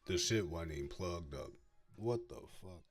The shit wasn't even plugged up. What the fuck?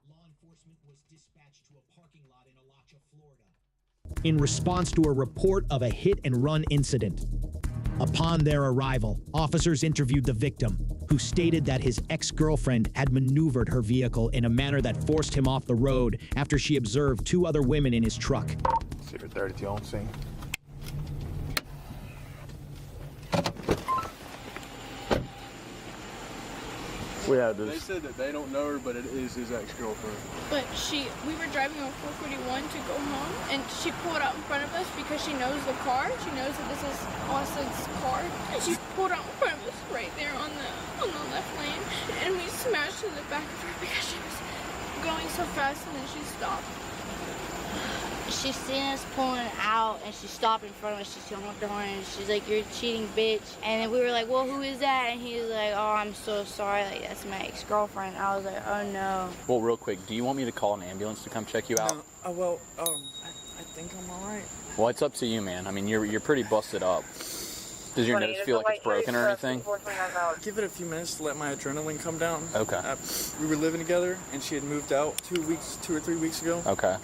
law enforcement was dispatched to a parking lot in Alachua, Florida, in response to a report of a hit-and-run incident. Upon their arrival, officers interviewed the victim, who stated that his ex-girlfriend had maneuvered her vehicle in a manner that forced him off the road after she observed 2 other women in his truck. Secret 32 on scene. We had this. They said that they don't know her, but it is his ex-girlfriend. But we were driving on 441 to go home, and she pulled out in front of us because she knows the car. She knows that this is Austin's car. And she pulled out in front of us right there on the left lane, and we smashed in the back of her because she was going so fast, and then she stopped. She seen us pulling out, and she stopped in front of us. She honked the horn, and she's like, "You're a cheating bitch." And then we were like, "Well, who is that?" And he was like, "Oh, I'm so sorry. Like, that's my ex-girlfriend." I was like, "Oh no." Well, real quick, do you want me to call an ambulance to come check you out? I think I'm all right. Well, it's up to you, man. I mean, you're pretty busted up. Does your nose feel like it's broken or anything? Give it a few minutes to let my adrenaline come down. Okay. We were living together, and she had moved out 2 or 3 weeks ago. Okay.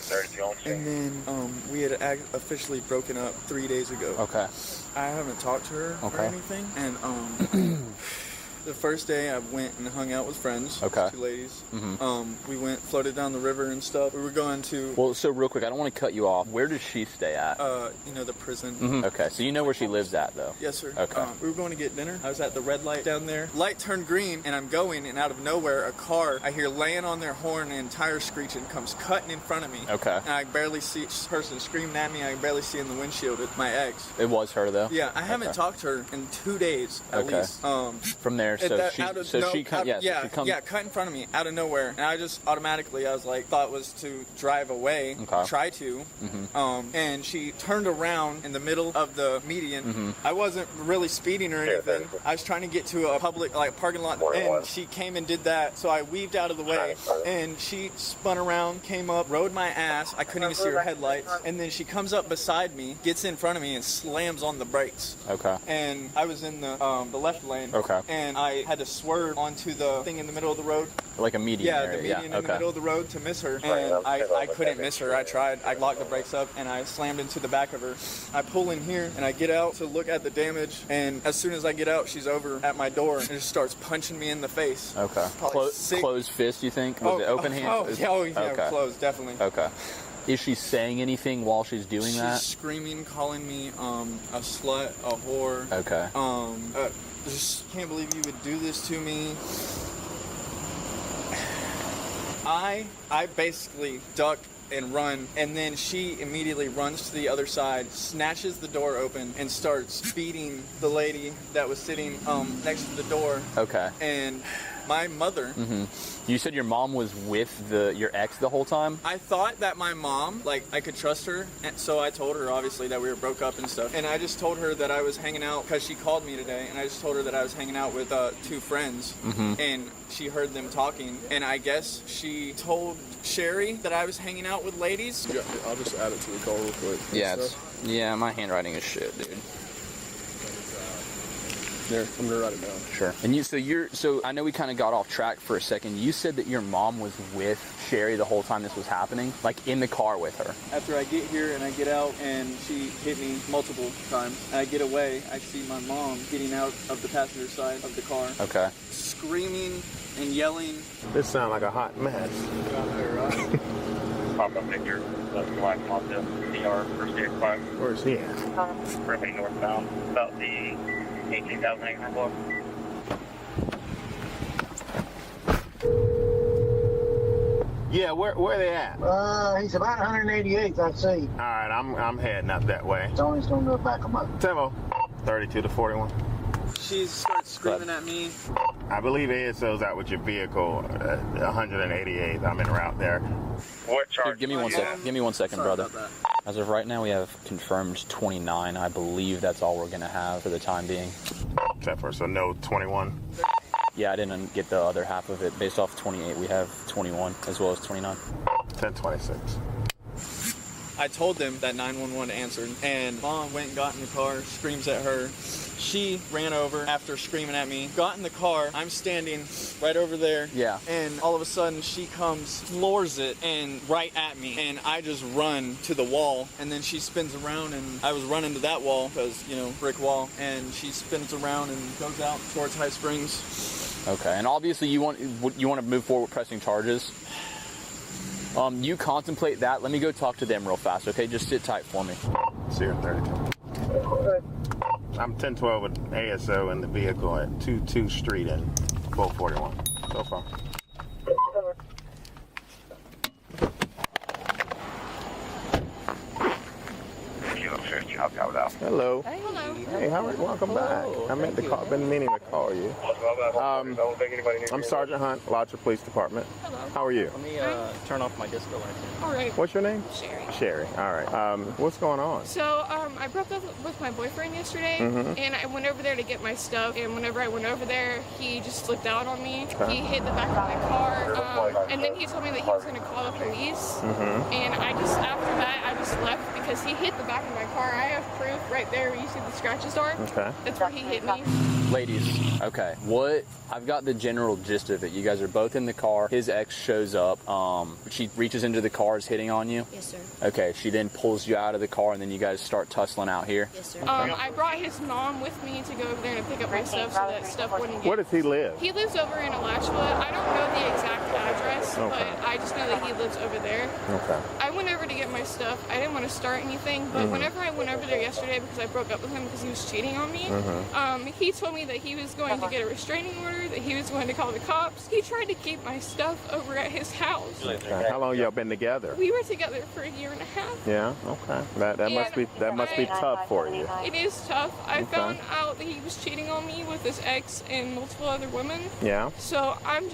And then we had officially broken up 3 days ago. Okay. I haven't talked to her or anything. And the first day I went and hung out with friends. Okay. 2 ladies. Mm-hmm. We floated down the river and stuff. We were going to... Well, so real quick, I don't want to cut you off. Where does she stay at? the prison. Mm-hmm. Okay, so you know where she lives at, though? Yes, sir. Okay. We were going to get dinner. I was at the red light down there. Light turned green, and I'm going, and out of nowhere, a car, I hear laying on their horn and tire screeching, comes cutting in front of me. Okay. And I barely see this person screaming at me. I can barely see in the windshield. It's my ex. It was her, though? Yeah, I haven't talked to her in 2 days, at least. From there, she comes... Yeah, cut in front of me, out of nowhere. And I just automatically, thought was to drive away, try to. Mm-hmm. And she turned around in the middle of the median. Mm-hmm. I wasn't really speeding or anything. I was trying to get to a public parking lot, and she came and did that. So I weaved out of the way, and she spun around, came up, rode my ass. I couldn't even see her headlights. And then she comes up beside me, gets in front of me, and slams on the brakes. Okay. And I was in the left lane. Okay. And I had to swerve onto the thing in the middle of the road. Like a median area. The median in the middle of the road to miss her. And I couldn't miss her. I tried. I locked the brakes up, and I slammed into the back of her. I pull in here, and I get out to look at the damage. And as soon as I get out, she's over at my door and just starts punching me in the face. Okay. Closed fist, you think? Was it open hand? Yeah, closed, definitely. Okay. Is she saying anything while she's doing that? She's screaming, calling me a slut, a whore. Okay. Just can't believe you would do this to me. I basically duck and run, and then she immediately runs to the other side, snatches the door open, and starts beating the lady that was sitting next to the door. Okay. And my mother... Mm-hmm. You said your mom was with your ex the whole time? I thought that my mom, I could trust her, and so I told her, obviously, that we were broke up and stuff. And I just told her that I was hanging out, because she called me today, and I just told her that I was hanging out with 2 friends, and she heard them talking, and I guess she told Sherry that I was hanging out with ladies. Yeah, I'll just add it to the call real quick. Yeah, my handwriting is shit, dude. There, I'm gonna write it down. Sure. And so I know we kind of got off track for a second. You said that your mom was with Sherry the whole time this was happening, like in the car with her. After I get here and I get out and she hit me multiple times, and I get away, I see my mom getting out of the passenger side of the car. Okay. Screaming and yelling. This sounds like a hot mess. Pop up figure, left to right, off the DR for state 5. Where's he at? We're heading northbound, about the 18,000 acre block. Yeah, where they at? He's about 188th, I see. All right, I'm heading up that way. Tony's going to back him up. Tempo, 32 to 41. She starts screaming at me. I believe ASO's out with your vehicle, 188th. I'm en route there. What charge? Give me 1 second. Give me 1 second, Sorry brother. As of right now, we have confirmed 29. I believe that's all we're going to have for the time being. Except for, so no 21. Yeah, I didn't get the other half of it. Based off 28, we have 21 as well as 29. 1026. I told them that 911 answered, and Mom went and got in the car, screams at her. She ran over after screaming at me, got in the car. I'm standing right over there. Yeah. And all of a sudden she comes, floors it, and right at me. And I just run to the wall. And then she spins around, and I was running to that wall because, you know, brick wall. And she spins around and goes out towards High Springs. Okay, and obviously you want to move forward with pressing charges. You contemplate that. Let me go talk to them real fast, okay? Just sit tight for me. Sierra 32. I'm 1012 with ASO in the vehicle at 22 Street and 1241. So far. Hello. Hello. Hey, how are you? Welcome back. I meant to call. Been meaning to call you. I'm Sergeant Hunt, Alachua Police Department. Hello. How are you? Let me turn off my disco light. All right. What's your name? Sherry. Sherry. All right. What's going on? So, I broke up with my boyfriend yesterday, and I went over there to get my stuff, and whenever I went over there, he just slipped out on me. Okay. He hit the back of my car, and then he told me that he was going to call the police, and after that, I just left because he hit the back of my car. I have proof right there where you see the scratches are. Okay. That's where he hit me. Ladies, okay, I've got the general gist of it. You guys are both in the car. His ex shows up. She reaches into the car, is hitting on you? Yes, sir. Okay, she then pulls you out of the car, and then you guys start tussling out here? Yes, sir. I brought his mom with me to go over there and pick up my stuff so that stuff wouldn't get... Where does he live? He lives over in Alachua. I don't know the exact address, Okay. but I just know that he lives over there. Okay. I went over to get my stuff. I didn't want to start anything, but whenever I went over there yesterday because I broke up with him because he was cheating on me, he told me that he was going to get a restraining order, that he was going to call the cops. He tried to keep my stuff over at his house. Okay. How long y'all been together? We were together for a year and a half. Yeah. Okay. That must be tough for you. It is tough. I Okay. found out that he was cheating on me with his ex and multiple other women. Yeah. So I'm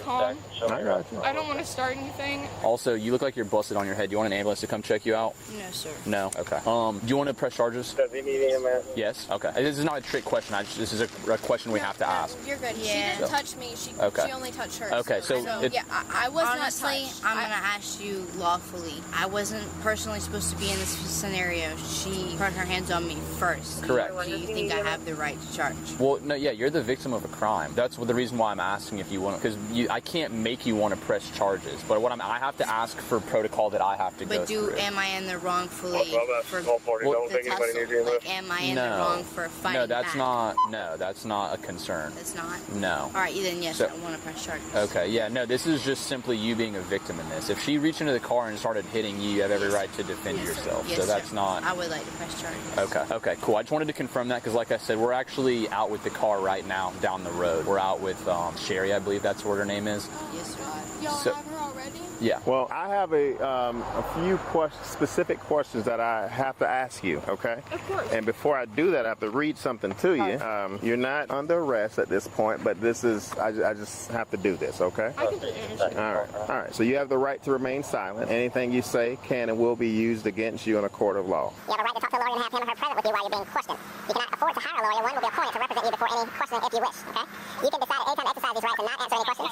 calm. I got you. I don't want to start anything. Also, you look like you're busted on your head. Do you want an ambulance to come check you out? No, sir. No? Okay. Do you want to press charges? Does he need EMS? Yes? Okay. This is not a trick question. This is a question we have to ask. You're good. Yeah. She didn't touch me. She only touched her. Okay, so yeah, I was Honestly, not touched. I'm gonna ask you lawfully. I wasn't personally supposed to be in this scenario. She put her hands on me first. Correct. Do you think I have the right to charge? Well, no, yeah, you're the victim of a crime. That's the reason why I'm asking if you want, because I can't make you want to press charges. But I have to ask for protocol that I have to go through. But am I in the wrong for the tussle? Like, am I in the wrong for fighting No, that's back? that's not a concern. That's not? No. All right, then yes, So- I want to press charges. Okay, yeah, no, this is just simply you being a victim in this. If she reached into the car and started hitting you, you have every right to defend yourself. Yes, so that's sir. not... I would like to press charges. Okay, cool. I just wanted to confirm that because, like I said, we're actually out with the car right now down the road. We're out with Sherry, I believe that's what her name is. Yes, sir. Y'all So- have her already? Yeah. Well, I have a few specific questions that I have to ask you, okay? Of course. And before I do that, I have to read something to you. You're not under arrest at this point, but this is, I just have to do this, okay? I completely understand. All right. So you have the right to remain silent. Anything you say can and will be used against you in a court of law. You have a right to talk to a lawyer and have him or her present with you while you're being questioned. You cannot afford to hire a lawyer. One will be appointed to represent you before any questioning if you wish, okay? You can decide at any time to exercise these rights and not answer any questions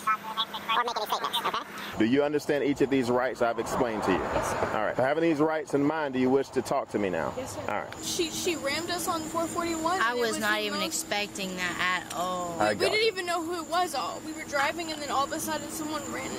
or make any statements, okay? Do you understand each of these rights I've explained to you? Yes, sir. All right. Having these rights in mind, do you wish to talk to me now? Yes, sir. All right. She rammed us on 441. I and it was not the even most- expecting that at all. I We got didn't it. even know who it was. We were driving, and then all of a sudden, someone ran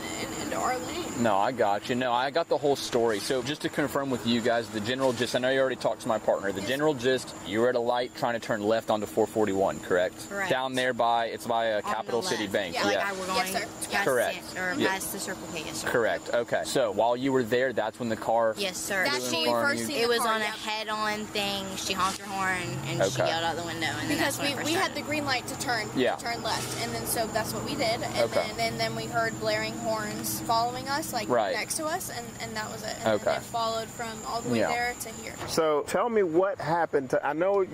into our lane. No, I got you. No, I got the whole story. So just to confirm with you guys, the general gist, I know you already talked to my partner. The general gist, you were at a light trying to turn left onto 441, correct? Correct. Down there it's by a On Capital the City left. Bank. Yeah, like I were going Yes, sir. past Correct. it, or Yeah. past the Circle K, yes, sir. Correct. Okay. So while you were there, that's when the car... Yes, sir. That's when when we we first first seen seen It the was car, on a yep. head-on thing. She honked her horn and she Okay. yelled out the window, and then Because that's when I first we had started. the green light to turn left, and then so that's what we did, and Okay. then we heard blaring horns following us, like Right. next to us, and that was it. And Okay. then it followed from all the way Yeah. there to here. So tell me what happened I know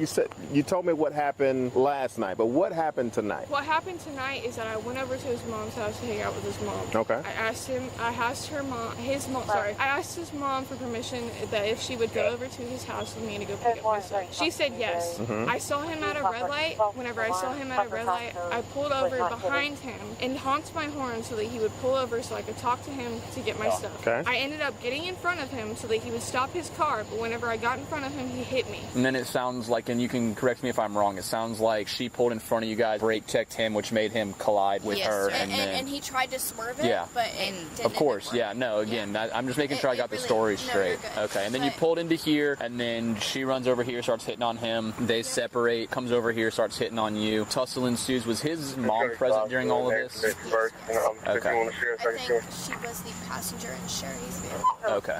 you told me what happened last night, but what happened tonight? What happened tonight is that I went over to his mom's house to hang out with his mom. Okay. I asked his mom for permission that if she would go over to his house with me to go pick up my stuff. She said yes. I saw him at a red light. Whenever I saw him at a red light, I pulled over behind him and honked my horn so that he would pull over so I could talk to him to get my stuff. Okay. I ended up getting in front of him so that he would stop his car, but whenever I got in front of him, he hit me. And then it sounds like, and you can correct me if I'm wrong, it sounds like she pulled in front of you guys, brake checked him, which made him collide with her. And he tried to swerve it, Yeah. but it didn't. Of course, yeah. No, again, I'm just making sure I got the story straight. Okay, and then you pulled into here, and then she runs over here, starts hitting on him. They separate, comes over here, starts hitting on you. Tussle ensues. Was his mom present during all of this? Okay. I think she was the passenger in Sherry's vehicle. Okay.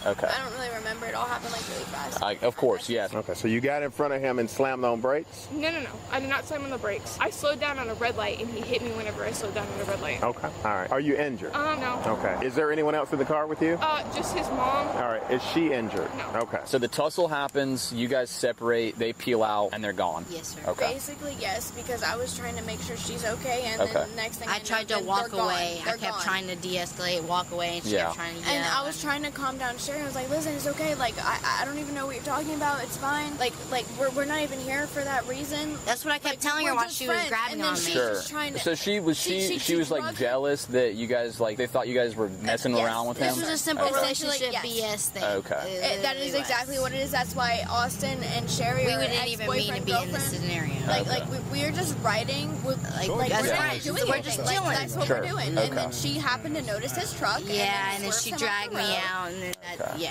Okay. I don't really remember. It all happened like really fast. Of course, yes. Okay, so you got in front of him and slammed on brakes? No. I did not slam on the brakes. I slowed down on a red light, and he hit me whenever I slowed down on a red light. Okay, all right. Are you injured? No. Okay. Is there anyone else in the car with you? Just his mom. All right. Is she injured? No. Okay. So the tussle happens, you guys separate, they peel out, and they're gone. Yes, sir. Okay. Basically, yes, because I was trying to make sure she's okay, and then the next thing I tried to walk away. I kept trying to de-escalate, walk away, and she kept trying to yell. And I was trying to calm down Sherry. I was like, listen, it's okay. Like, I don't even know what you're talking about. It's fine. Like we're not even here for that reason. That's what I kept telling her while she was grabbing on me. Sure. So she was like jealous that you guys, like, they thought you guys were messing around with him? This was a simple relationship BS thing. Okay. That is exactly what it is. That's why Austin and Sherry we wouldn't even mean to be in this scenario. Like we are just riding with that's we're not right. doing We're anything. just Like, chilling. that's what we're doing. And then she happened to notice his truck. Yeah, and then she dragged me out, and then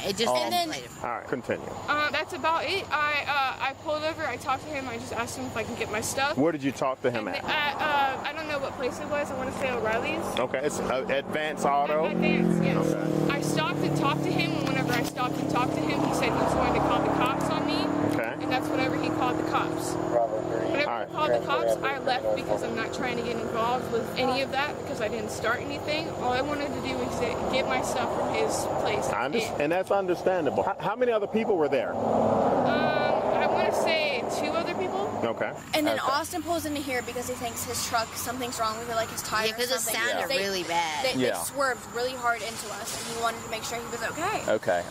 it just escalated. All right, continue. That's about it. I pulled over. I talked to him. I just asked him if I can get my stuff. Where did you talk to him at? I don't know what place it was. I want to say O'Reilly's. Okay, it's Advance Auto. Advance, yes. Okay. I stopped and talked to him, and whenever I stopped and talked to him, he said he was going to call the cops on me. Okay. And that's whenever he called the cops. Whenever he called the cops, I left because I'm not trying to get involved with any of that because I didn't start anything. All I wanted to do was get my stuff from his place. And that's understandable. How many other people were there? I want to say 2 other people. Okay. And then Austin pulls into here because he thinks his truck, something's wrong with it, like his tire. Yeah, because it sounded really bad. They swerved really hard into us, and he wanted to make sure he was okay. Okay.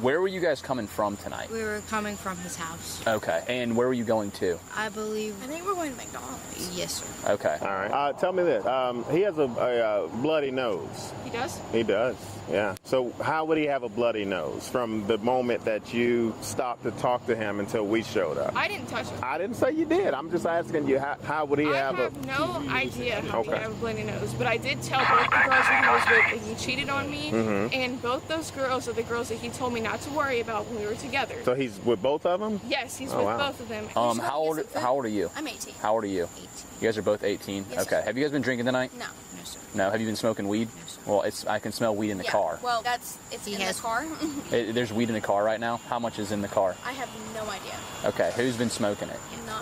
Where were you guys coming from tonight? We were coming from his house. Okay. And where were you going to? I think we're going to McDonald's. Yes, sir. Okay. All right. Tell me this. He has a bloody nose. He does? He does, yeah. So how would he have a bloody nose from the moment that you stopped to talk to him until we showed up? I didn't touch him. I didn't say you did. I'm just asking you, how would he have a... I have no idea how he have a bloody nose, but I did tell both the girls that he was with that he cheated on me, and both those girls are the girls that he told me not to worry about when we were together. So he's with both of them? Yes, he's with both of them. How old are you? I'm 18. How old are you? 18. You guys are both 18? Yes, okay. sir. Have you guys been drinking tonight? No. No, sir. No. Have you been smoking weed? No, sir. Well, I can smell weed in the car. Well, it's in the car. There's weed in the car right now? How much is in the car? I have no idea. Okay. Who's been smoking it?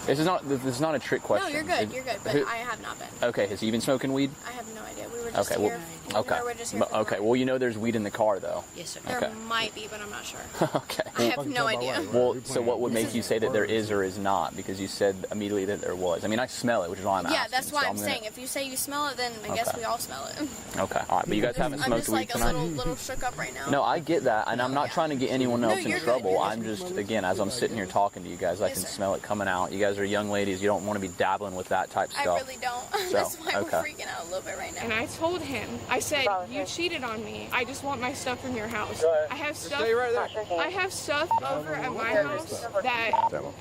This is not a trick question. No, you're good. You're good. But I have not been. Okay. Has he been smoking weed? I have no idea. We were just Okay. here. Okay. We're just here for Okay. Well, you know there's weed in the car, though. Yes, sir. There Okay. might be, but I'm not sure. Okay. I have no idea. Well, so what would make you say that there is or is not? Because you said immediately that there was. I mean, I smell it, which is why I'm asking. Yeah, that's why so I'm saying. If you say you smell it, then I guess we all smell it. Okay. All right. But you guys haven't I'm smoked just weed like tonight? a little shook up right now. No, I get that, and I'm not trying to get anyone else in you're good, trouble. you're good. I'm just, again, as I'm sitting here talking to you guys, I can smell it coming out. You guys are young ladies. You don't want to be dabbling with that type stuff. I really don't. That's why we're freaking out a little bit right now. And I told him, I said, you cheated on me. I just want my stuff from your house. I have stuff. I have stuff over at my house that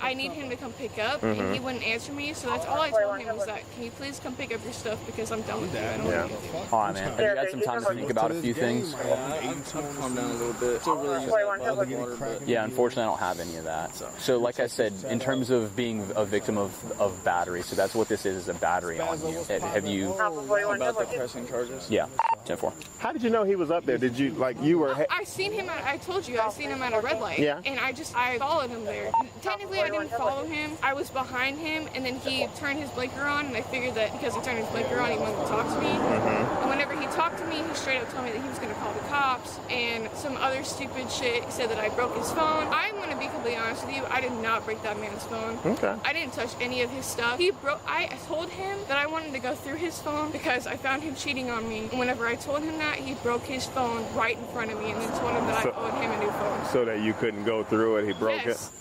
I need him to come pick up, and he wouldn't answer me. So that's all I told him was that, can you please come pick up your stuff because I'm done with you. I don't want anything. All right, man. Have you had some time to think about a few things? I've calmed down a little bit. Still really just bottled water, but Yeah, unfortunately, I don't have any of that. So, like I said, in terms of being a victim of battery, so that's what this is a battery on you. Have you... about the pressing charges. Yeah, 10-4. How did you know he was up there? Did you, like, you were... I seen him I told you, I seen him at a red light. Yeah. And I followed him there. Technically, I didn't follow him. I was behind him, and then he turned his blinker on, and I figured that because he turned his blinker on, he wanted to talk to me. And whenever he talked to me, he straight up told me that he was going to call the cops, and some other stupid shit. He said that I broke his phone. I'm going to be completely honest with you. I did not break that man's phone. Okay. I didn't touch any of his stuff. I told him that I wanted to go through his phone because I found him cheating on me. And whenever I told him that, he broke his phone right in front of me and then told him that I owed him a new phone. So that you couldn't go through it, he broke Yes.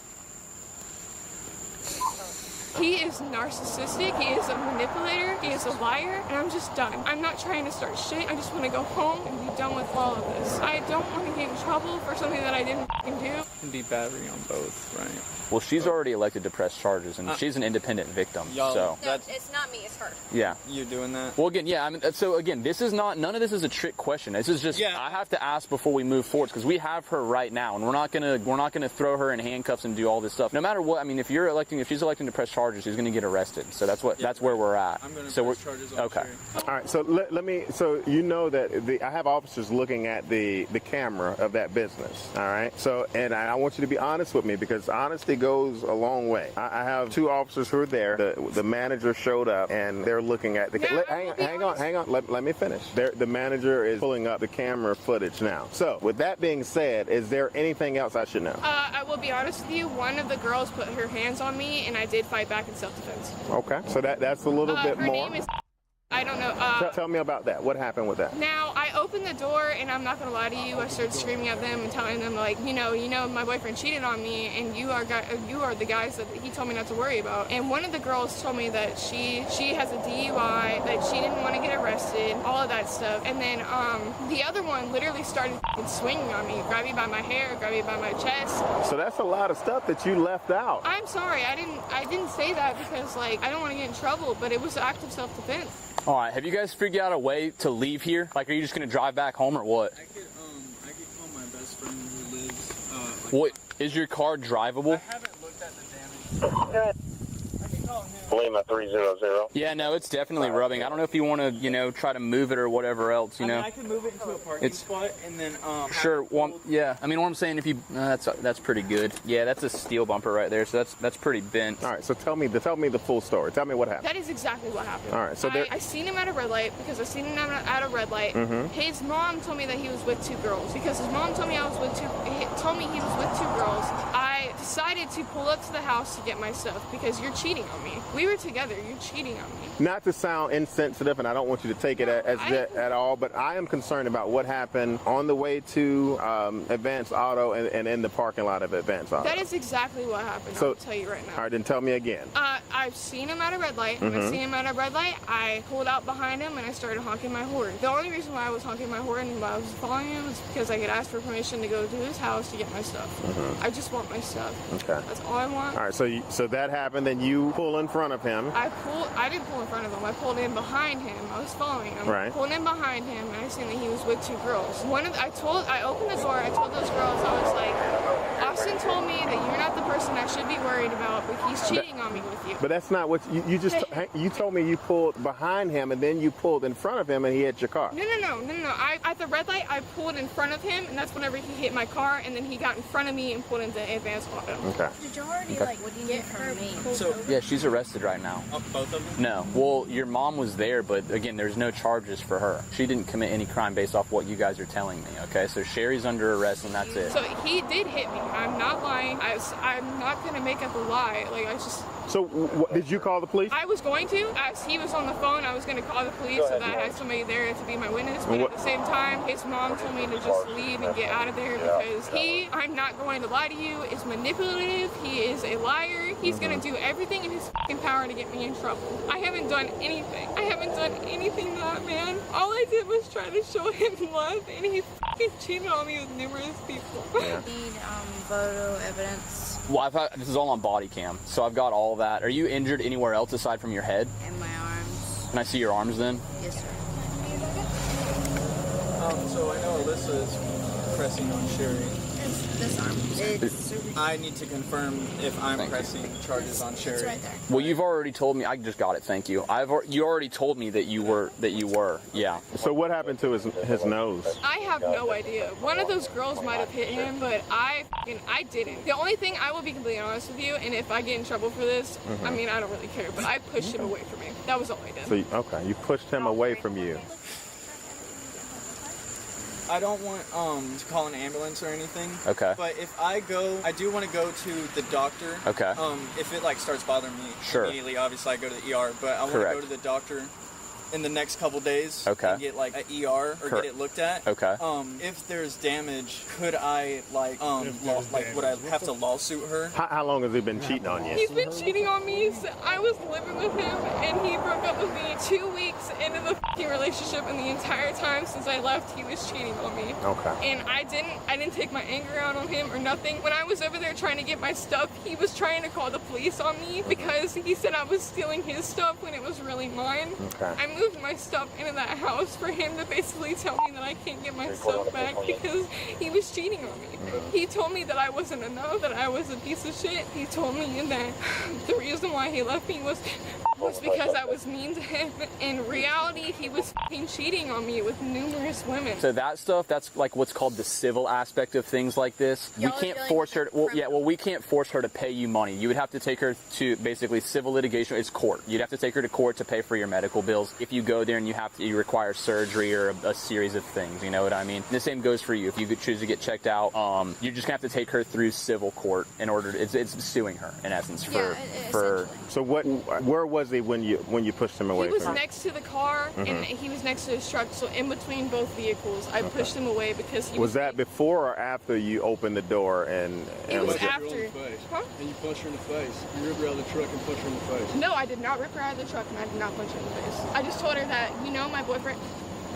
it? He is narcissistic. He is a manipulator. He is a liar. And I'm just done. I'm not trying to start shit. I just want to go home and be done with all of this. I don't want to get in trouble for something that I didn't do. And be battery on both, right? Well, she's already elected to press charges, and she's an independent victim. So No, it's not me, it's her. yeah. You doing that? Well, again, yeah. I mean, so again, this is not. None of this is a trick question. This is just. I have to ask before we move forward because we have her right now, and we're not gonna throw her in handcuffs and do all this stuff. No matter what. I mean, if she's electing to press charges, she's gonna get arrested. So that's where we're at. I'm gonna so press charges on okay. Sherry. All right, so let me. So you know that I have officers looking at the camera of that business. All right. So and I want you to be honest with me because honesty goes a long way. I have 2 officers who are there. The manager showed up and they're looking at the. Hang on. Let me finish. The manager is pulling up the camera footage now. So with that being said, is there anything else I should know? I will be honest with you. One of the girls put her hands on me, and I did fight back in self-defense. Okay. So that's a little bit her more. name is. I don't know. Tell me about that. What happened with that? Now, I opened the door, and I'm not going to lie to you. I started screaming at them and telling them, like, you know, my boyfriend cheated on me, and you are the guys that he told me not to worry about. And one of the girls told me that she has a DUI, that she didn't want to get arrested, all of that stuff. And then the other one literally started swinging on me, grab me by my hair, grab me by my chest. So that's a lot of stuff that you left out. I'm sorry. I didn't say that because, like, I don't want to get in trouble, but it was active self-defense. All right. Have you guys figured out a way to leave here? Like, are you just gonna drive back home or what? I could call my best friend who lives. What is your car drivable? I haven't looked at the damage. I can call him. Lima 300. Yeah, no, it's definitely rubbing. I don't know if you want to, try to move it or whatever else, you know. I can move it into a parking spot and then. Sure. Well, yeah. I mean, what I'm saying, if you, that's pretty good. Yeah, that's a steel bumper right there, so that's pretty bent. All right. So tell me the full story. Tell me what happened. That is exactly what happened. All right. So I seen him at a red light because I seen him at a red light. Mm-hmm. His mom told me that he was with 2 girls because his mom told me he was with 2 girls. I decided to pull up to the house to get my stuff because you're cheating on me. We were together. You're cheating on me. Not to sound insensitive, and I don't want you to take it as that at all, but I am concerned about what happened on the way to Advance Auto and in the parking lot of Advance Auto. That is exactly what happened. So, I'll tell you right now. All right, then tell me again. I've seen him at a red light. When I seen him at a red light, I pulled out behind him and I started honking my horn. The only reason why I was honking my horn and why I was following him was because I could ask for permission to go to his house to get my stuff. I just want my stuff. Okay. That's all I want. All right, so that happened, then you pull in front of him. I didn't pull in front of him. I pulled in behind him. I was following him. Right. Pulled in behind him, and I seen that he was with 2 girls. I opened the door. I told those girls, I was like, Austin told me that you're not the person I should be worried about, but he's cheating on me with you. But that's not what you just. You told me you pulled behind him, and then you pulled in front of him, and he hit your car. No. At the red light, I pulled in front of him, and that's whenever he hit my car, and then he got in front of me and pulled into Advance Auto. Okay. Did you already, what do you need from me? Yeah, she's arrested right now. Both of them? No. Well, your mom was there, but again, there's no charges for her. She didn't commit any crime based off what you guys are telling me, okay? So Sherry's under arrest, and that's it. So he did hit me. I'm not lying. I'm not going to make up a lie. So did you call the police? I was going to. As he was on the phone, I was going to call the police so that I had somebody there to be my witness. But at the same time, his mom told me to just leave and get out of there because I'm not going to lie to you, is manipulative. He is a liar. He's going to do everything in his fucking power to get me in trouble. I haven't done anything. I haven't done anything to that man. All I did was try to show him love, and he fucking cheated on me with numerous people. I need photo evidence. Well, this is all on body cam, so I've got all that. Are you injured anywhere else aside from your head? And my arms. Can I see your arms then? Yes, sir. So I know Alyssa is pressing on Sherry. This arm. I need to confirm if I'm pressing charges on Sherry. It's right there. Well, you've already told me. I just got it. Thank you. You already told me that you were. Yeah. So what happened to his nose? I have no idea. One of those girls might have hit him, but I didn't. The only thing, I will be completely honest with you, and if I get in trouble for this, I mean, I don't really care, but I pushed him away from me. That was all I did. So you pushed him away from you. I don't want to call an ambulance or anything. Okay. But if I do want to go to the doctor. Okay. If it starts bothering me sure. immediately, obviously I go to the ER. But I want to go to the doctor in the next couple days and get like an ER or get it looked at. Okay. If there's damage, could I would I have to lawsuit her? How long has he been cheating on you? He's been cheating on me. I was living with him, and he broke up with me 2 weeks into the f***ing relationship, and the entire time since I left, he was cheating on me. Okay. And I didn't take my anger out on him or nothing. When I was over there trying to get my stuff, he was trying to call the police on me because he said I was stealing his stuff when it was really mine. Okay. I moved my stuff into that house for him to basically tell me that I can't get my stuff back because he was cheating on me. He told me that I wasn't enough, that I was a piece of shit. He told me that the reason why he left me was because I was mean to him. In reality, he was f***ing cheating on me with numerous women. So that stuff, that's like what's called the civil aspect of things like this. We can't force her to, we can't force her to pay you money. You would have to take her to basically civil litigation. It's court. You'd have to take her to court to pay for your medical bills. If you go there and you require surgery or a series of things, you know what I mean? The same goes for you. If you could choose to get checked out, you're just gonna have to take her through civil court in order to, it's suing her in essence for. So where was he when you pushed him away? He was next to the car and he was next to his truck, so in between both vehicles, I pushed him away because he was that before or after you opened the door and it was after. Huh? And you punched her in the face. You ripped her out of the truck and punched her in the face. No, I did not rip her out of the truck and I did not punch her in the face. I just told her that, my boyfriend.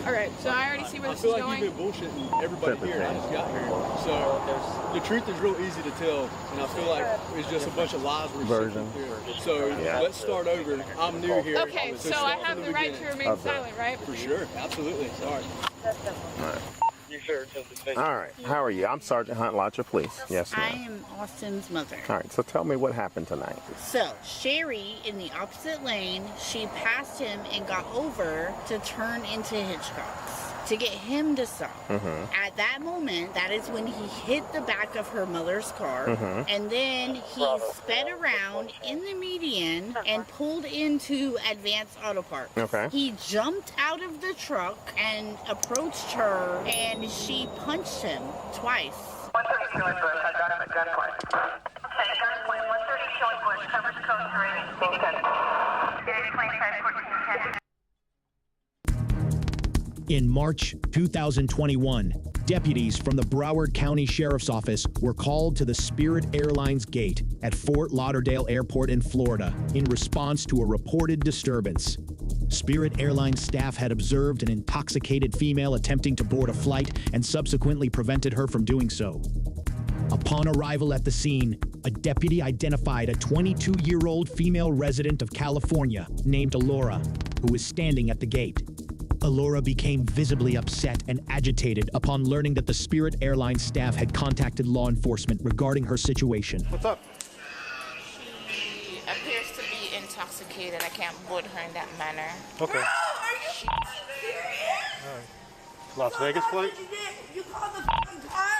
All right, so I already see where this is going. I feel like you've been bullshitting everybody here. I just got here. So the truth is real easy to tell, and I feel like it's just a bunch of lies we're sitting here. So let's start over. I'm new here. Okay, so I have the right to remain silent, right? For sure, absolutely. Sorry. All right. How are you? I'm Sergeant Hunt Lotcher, please. Yes, ma'am. I am Austin's mother. All right. So tell me what happened tonight. So Sherry, in the opposite lane, she passed him and got over to turn into Hitchcock's to get him to stop. At that moment, that is when he hit the back of her mother's car, and then he sped around in the median and pulled into Advanced Auto Parts. Okay. He jumped out of the truck and approached her, and she punched him twice. 130 showing Bush. I got him at gunpoint. Okay, gunpoint 130 showing Bush. Covers code 3. In March 2021, deputies from the Broward County Sheriff's Office were called to the Spirit Airlines gate at Fort Lauderdale Airport in Florida in response to a reported disturbance. Spirit Airlines staff had observed an intoxicated female attempting to board a flight and subsequently prevented her from doing so. Upon arrival at the scene, a deputy identified a 22-year-old female resident of California named Alora, who was standing at the gate. Alora became visibly upset and agitated upon learning that the Spirit Airlines staff had contacted law enforcement regarding her situation. What's up? She appears to be intoxicated. I can't board her in that manner. Okay. Bro, are you serious? All right. Las Vegas flight? You called the fucking cops?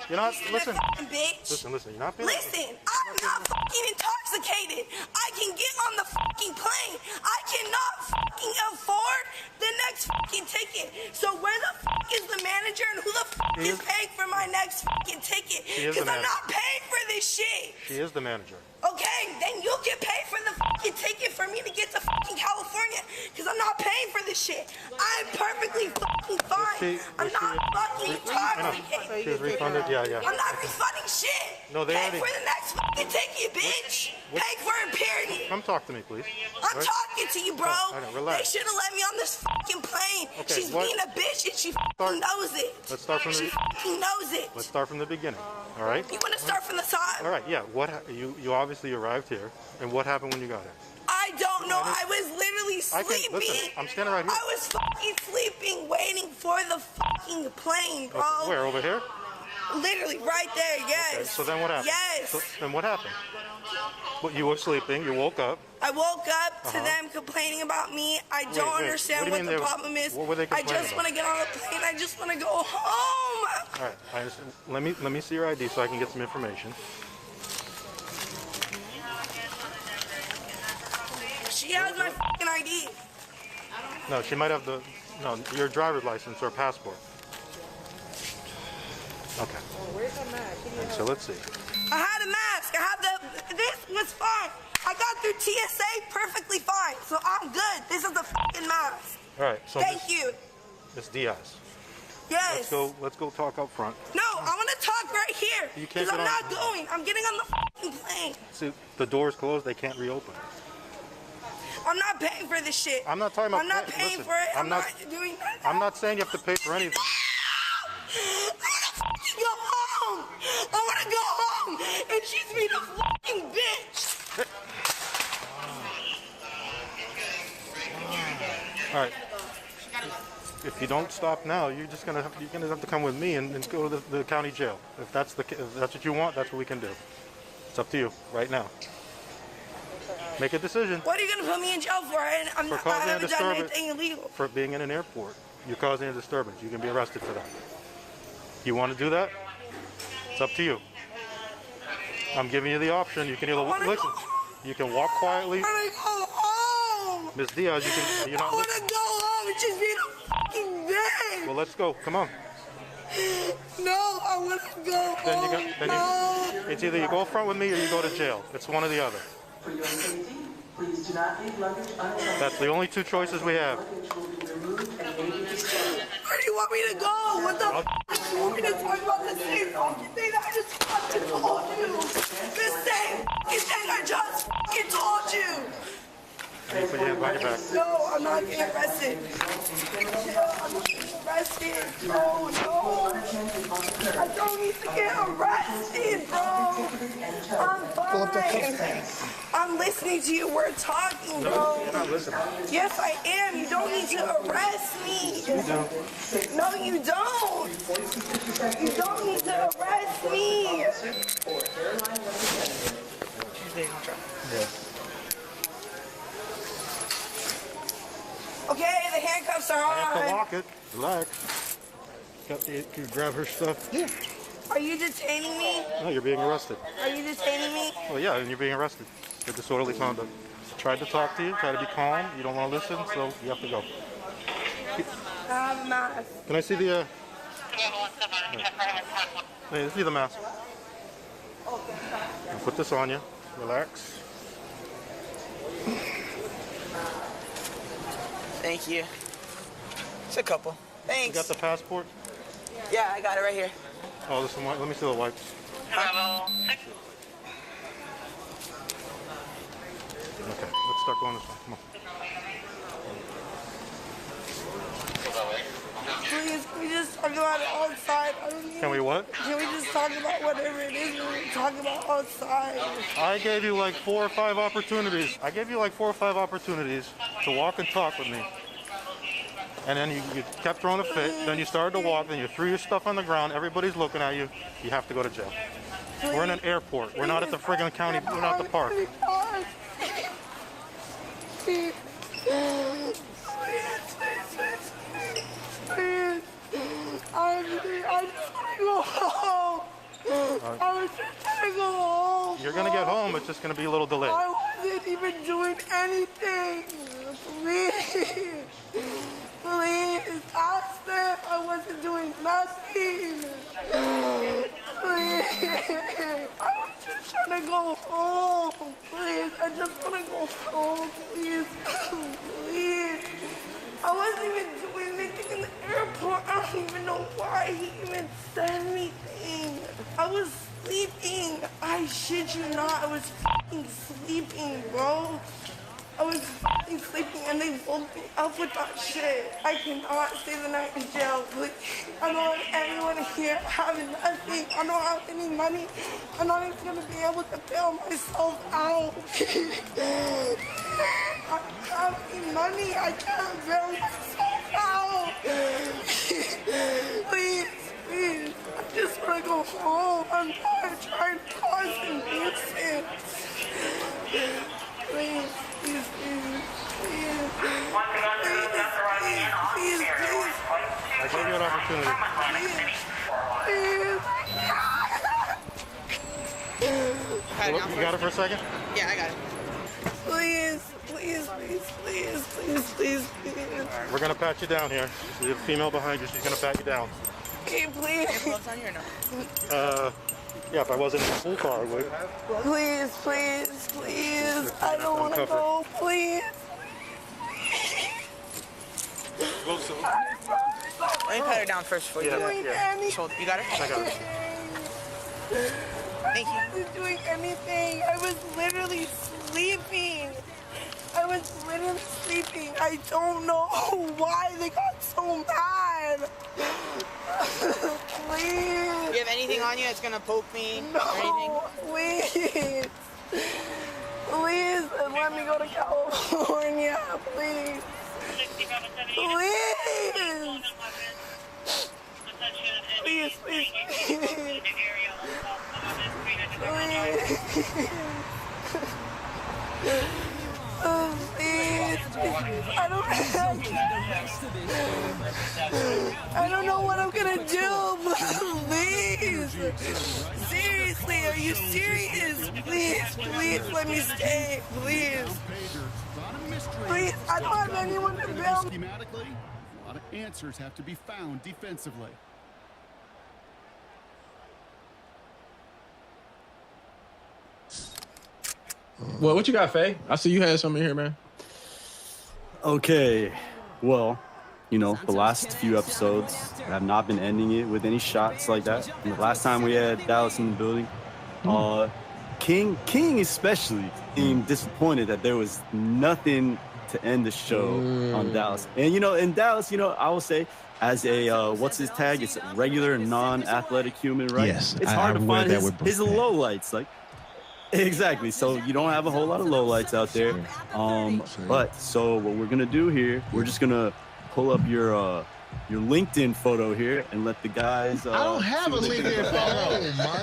You're not, listen. Bitch. Listen, you're not being. Listen, I'm not fucking intoxicated. I can get on the fucking plane. I cannot fucking afford the next fucking ticket. So where the fuck is the manager and who the fuck is paying for my next fucking ticket? Because I'm not paying for this shit. She is the manager. Okay, then you'll get paid for the fucking ticket for me to get to fucking California. Because I'm not paying for this shit. I'm perfectly fucking fine. I'm not fucking intoxicated. She's refunded? Yeah. I'm not refunding shit. No, they pay already. for the next fucking ticket, bitch. Pay for it, period. Come talk to me, please. I'm talking to you, bro. I know, relax. They should have let me on this fucking plane. Okay, She's being a bitch and she fucking knows it. Let's start from She fucking knows it. Let's start from the beginning. All right. You want to start from the top? All right. Yeah. You obviously arrived here, and what happened when you got here? I don't know. I was literally sleeping. Listen, I'm standing right here. I was fucking sleeping, waiting for the fucking plane, bro. Okay, where, over here? Literally right there, yes. Okay, so then what happened? Yes. So then what happened? Well, you were sleeping. You woke up. I woke up to them complaining about me. I don't understand what the problem is. What were they I complaining just want to get on the plane. I just want to go home. All right. I understand. Let me see your ID so I can get some information. She has my fucking ID. No, she might have your driver's license or passport. Okay. Where's the mask? So let's see. I had a mask. This was fine. I got through TSA perfectly fine, so I'm good. This is the fucking mask. All right. So Thank you. Miss Diaz. Yes. Let's go talk up front. No, I want to talk right here. You can't Because I'm get not on- going. I'm getting on the fucking plane. See, the door's closed. They can't reopen. I'm not paying for this shit. I'm not talking about. I'm not paying listen, for it. I'm not doing that. I'm not saying you have to pay for anything. I want to fucking go home. I want to go home. And she's being a fucking bitch. All right. If you don't stop now, you're gonna have to come with me and go to the county jail. If that's what you want, that's what we can do. It's up to you right now. Make a decision. What are you going to put me in jail for? I haven't done anything illegal. For being in an airport. You're causing a disturbance. You can be arrested for that. You want to do that? It's up to you. I'm giving you the option. You can either listen. You can walk quietly. I want to go home. Miss Diaz, you're not I want to go home. It's just being a fucking bitch. Well, let's go. Come on. No, I want to go home. It's either you go front with me or you go to jail. It's one or the other. For your safety, please do not leave luggage unattended. That's the only two choices we have. Where do you want me to go? What the f***? You want me to talk about the same fucking thing that I just fucking told you? The same fucking thing I just fucking told you! Can you put your hand behind your back? No, I'm not getting arrested. I'm not getting arrested. No. I don't need to get arrested, bro. I'm fine. I'm listening to you. We're talking, bro. You're not listening. Yes, I am. You don't need to arrest me. You do. No, you don't. You don't need to arrest me. Yeah. Okay, the handcuffs are I have to on. lock it. Relax. Can you grab her stuff? Yeah. Are you detaining me? No, you're being arrested. Are you detaining me? Well, yeah, and you're being arrested for disorderly conduct. Tried to talk to you, try to be calm. You don't want to listen, so you have to go. I have a mask. Can I see the? Hey, let's see the mask. I'll put this on you. Relax. Thank you. It's a couple. Thanks. You got the passport? Yeah, I got it right here. Oh, this one. Let me see the wipes. Okay, let's start going this way. Come on. Please, can we just talk about it outside? I don't need. Can we what? Can we just talk about whatever it is we're talking about outside? I gave you like 4 or 5 opportunities. I gave you like 4 or 5 opportunities to walk and talk with me. And then you kept throwing a fit. Then you started to walk. Then you threw your stuff on the ground. Everybody's looking at you. You have to go to jail. We're in an airport. We're not at the friggin' county. We're not at the park. Please. I just want to go home. I was just trying to go home. You're gonna get home. It's just gonna be a little delayed. I wasn't even doing anything. Please. Please. Ask them. I wasn't doing nothing. Please. I was just trying to go home. Please. I just want to go home. Please. Please. I wasn't even doing anything in the airport. I don't even know why he even said anything. I was sleeping. I shit you not. I was fucking sleeping, bro. I was fucking sleeping and they woke me up with that shit. I cannot stay the night in jail. Please. I don't want anyone here having nothing. I don't have any money. I'm not even gonna be able to bail myself out. I don't have any money. I can't bail myself out. Please, please. I just wanna go home. I'm not trying to cause a nuisance. Please. Please, please, please, please, please. I gave you an opportunity. Please. You got it for a second? Yeah, I got it. Please, please, please, please, please, please, please. We're gonna pat you down here. We have a female behind you. She's gonna pat you down. Okay, please. You have gloves on you or no? Yeah, if I wasn't in a full car, I would. Please, please, please. I don't want to go. Please. Let me pat her down first before you do that. Shoulder. You got her? I got it. Thank you. I wasn't doing anything. I was literally sleeping. I don't know why they got so mad. Please. You have anything on you that's gonna poke me or anything? Please. Please, let me go to California, please. Please. Please, please. Oh, please. I don't know what I'm gonna do. Please. Seriously, are you serious? Please let me stay. Please. Please, I don't have anyone to bail me. Schematically, a lot of answers have to be found defensively. Well, what you got, Faye? I see you had something here, man. Okay, well, you know, the last few episodes have not been ending it with any shots like that. And the last time we had Dallas in the building, King especially seemed disappointed that there was nothing to end the show on Dallas. And, you know, in Dallas, you know, I will say, as a, what's his tag? It's a regular, non-athletic human, right? Yes, it's hard to find his Brooke. lowlights, like, exactly. So you don't have a whole lot of lowlights out there. But so what we're gonna do here, we're just gonna pull up your LinkedIn photo here and let the guys. I don't have a LinkedIn photo.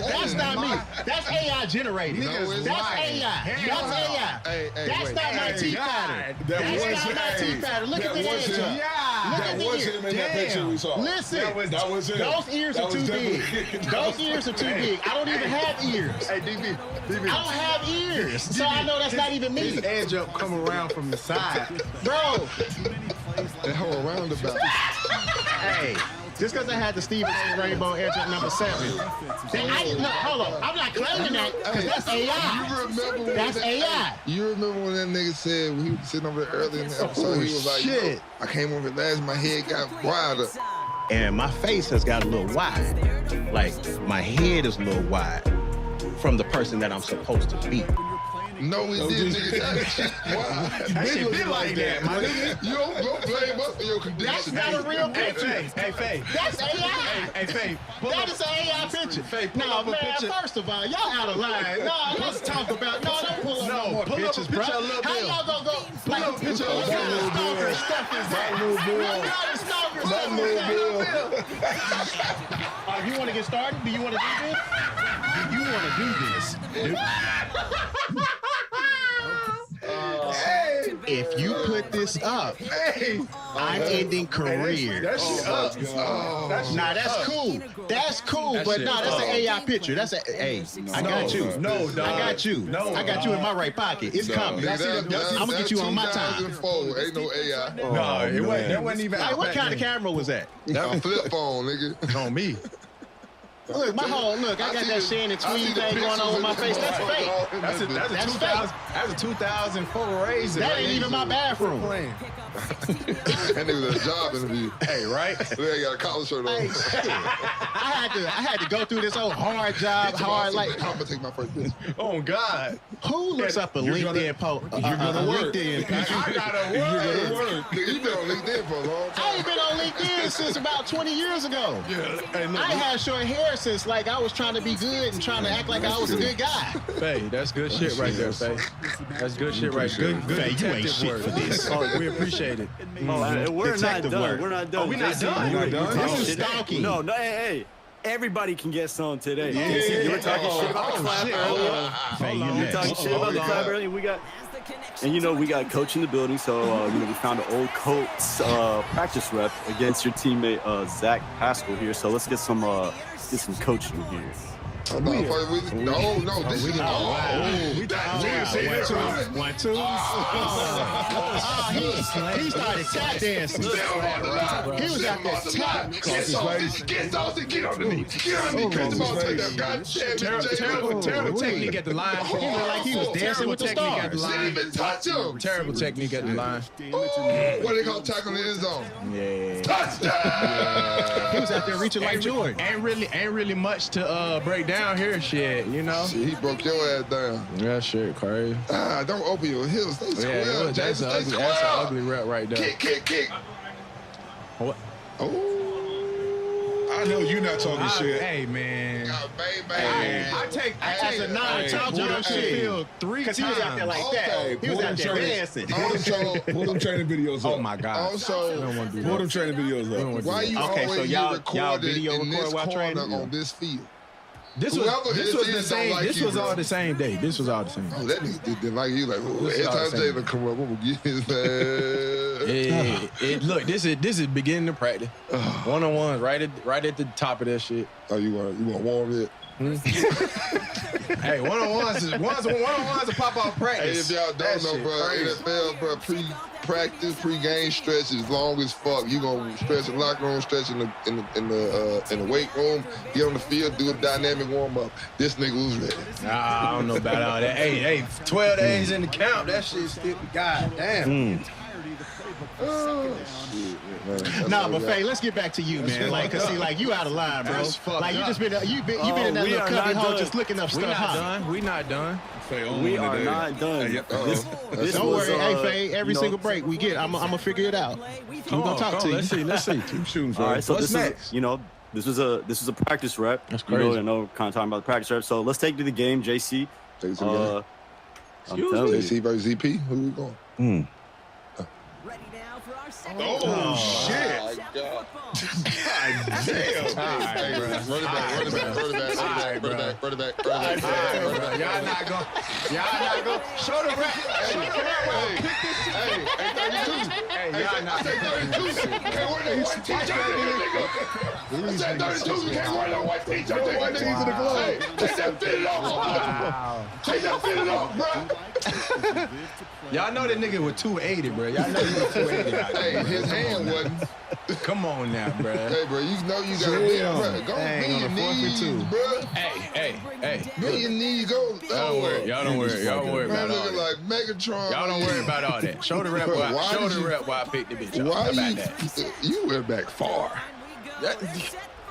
That's not me. That's AI generated. That's AI. That's AI. That's not my teeth pattern. That's not my teeth pattern. Look at the edge. That wasn't him in that picture we saw. Listen, that was him. Those ears are too big. Those ears are too big. I don't even have ears. Hey, DB. I don't have ears, so I know that's not even me. His edge up come around from the side. Bro. That whole roundabout. Hey, just because I had the Stephen A. Rainbow edge at number 7. Hold on. I'm not claiming that because that's AI. You remember that's AI. You remember when that nigga said when he was sitting over there early in the episode, he was like, shit. I came over last, my head got wider. And my face has got a little wide. Like, my head is a little wide from the person that I'm supposed to be. No, we didn't, nigga. That shit been like that, my nigga. You don't blame us for your condition. That's not a real picture. Hey, Faye. That's AI. Hey, Faye. That is an AI picture. Faye, no, man, first of all, y'all out of line. No, let's talk about, don't pull up no more pictures, bro. How y'all gonna go? Pull up a picture of what kind of stalker stuff is that? What kind of stalker stuff is that? You want to get started? Do you want to do this? Do you want to do this? If you put this up, I'm ending career. That's cool. That's cool, but no, that's an AI picture. That's I got you. No, dog. I got you. I got you in my right pocket. It's coming. I'm gonna get you on my time. 2004. Ain't no AI. That wasn't even. Like, what kind of camera was that? That flip phone, nigga. On me. Look, I got that Shannon Tweed thing going on with my face. That's fake. That's fake. That's a 2004 Razor. That ain't even my bathroom. That nigga was a job interview. Hey, right? They got a collar shirt on. I had to go through this old hard job, like. I'm gonna take my first picture. Oh God! Who looks up a LinkedIn post? You're gonna work. LinkedIn picture. I gotta work. You've been on LinkedIn for a long time. I ain't been on LinkedIn since about 20 years ago. I had short hair since like I was trying to be good and trying to act like I was a good guy. Faye, that's good shit right there, Faye. That's good shit right there. Good Faye, you ain't shit for this. We appreciate it. We're not done. We're not done. Oh, we're not done. This is stalking. No, hey. Everybody can get some today. Yeah. You were talking shit about the clap earlier. You were talking shit about the clap earlier. We got coach in the building, so we found an old Colts practice rep against your teammate Zach Pascal here. So let's get some coaching here. No, this is One, two. He started tap dancing. He was out there tap. Get on the knee. Get on the knee. Catch the ball, take that. God damn it, Terrible technique at the line. He looked like he was dancing with the stars. Didn't even touch him. Terrible technique at the line. What they call tackle in the end zone? Yeah. Touchdown. He was out there reaching like Jordan. Ain't really much to break down here, shit. You know. Shit, he broke your ass down. Yeah, shit, crazy. Don't open your heels. Stay square. That's an ugly rep right there. Kick. What? Oh. I know you're not talking shit. Hey, man. I take as a non-John Sheffield 3 because he was out there like that. He was out there dancing. Also, pull them training videos up. Oh my God. Also, pull them training videos up. Why you always y'all video in this while training on this field? This was all the same day. This was all the same day. Oh, that nigga did like you. Like, every time Jalen come up, I'm gonna get his ass. Look, this is beginning of practice. One-on-ones right at the top of that shit. Oh, you want warm it? Hey, one-on-ones to pop off practice. Hey, if y'all don't know, bro, NFL, bro, pre-practice, pre-game stretch is long as fuck. You gonna stretch in the locker room, stretch in the weight room, get on the field, do a dynamic warm-up. This nigga was ready. Nah, I don't know about all that. Hey, 12 days in the camp, that shit still, goddamn. Oh, shit, man. Nah, but Faye, let's get back to you, man. Like, cause see, like you out of line, bro. Like you just been in that little cubby hole just looking up stuff. We not done. We are not done. Don't worry, hey Faye. Every single break we get, I'm gonna figure it out. I'm gonna talk to you. Let's see. Keep shooting, bro. All right, so what's next? This was a practice rep. That's crazy. I know, kind of talking about the practice rep. So let's take you to the game, JC. JC versus ZP. Who we going? Oh, shit. God damn. Run it back. Y'all not going. Show the rep. Hey, 32. Can't wear that white t-shirt, nigga. I said 32. Can't wear that white t-shirt. Take that nigga to the glove. Take that fit it off, bro. Y'all know that nigga was 280, bro. Y'all know he was 280. Hey, his hand wasn't. Come on now, bro. Hey, bro, you know you gotta be, bro. Go bend your knees, bro. Hey. Bend your knees, go. Y'all don't worry about all that. Looking like Megatron. Y'all don't worry about all that. Show the rep why I picked the bitch. Why you went back far?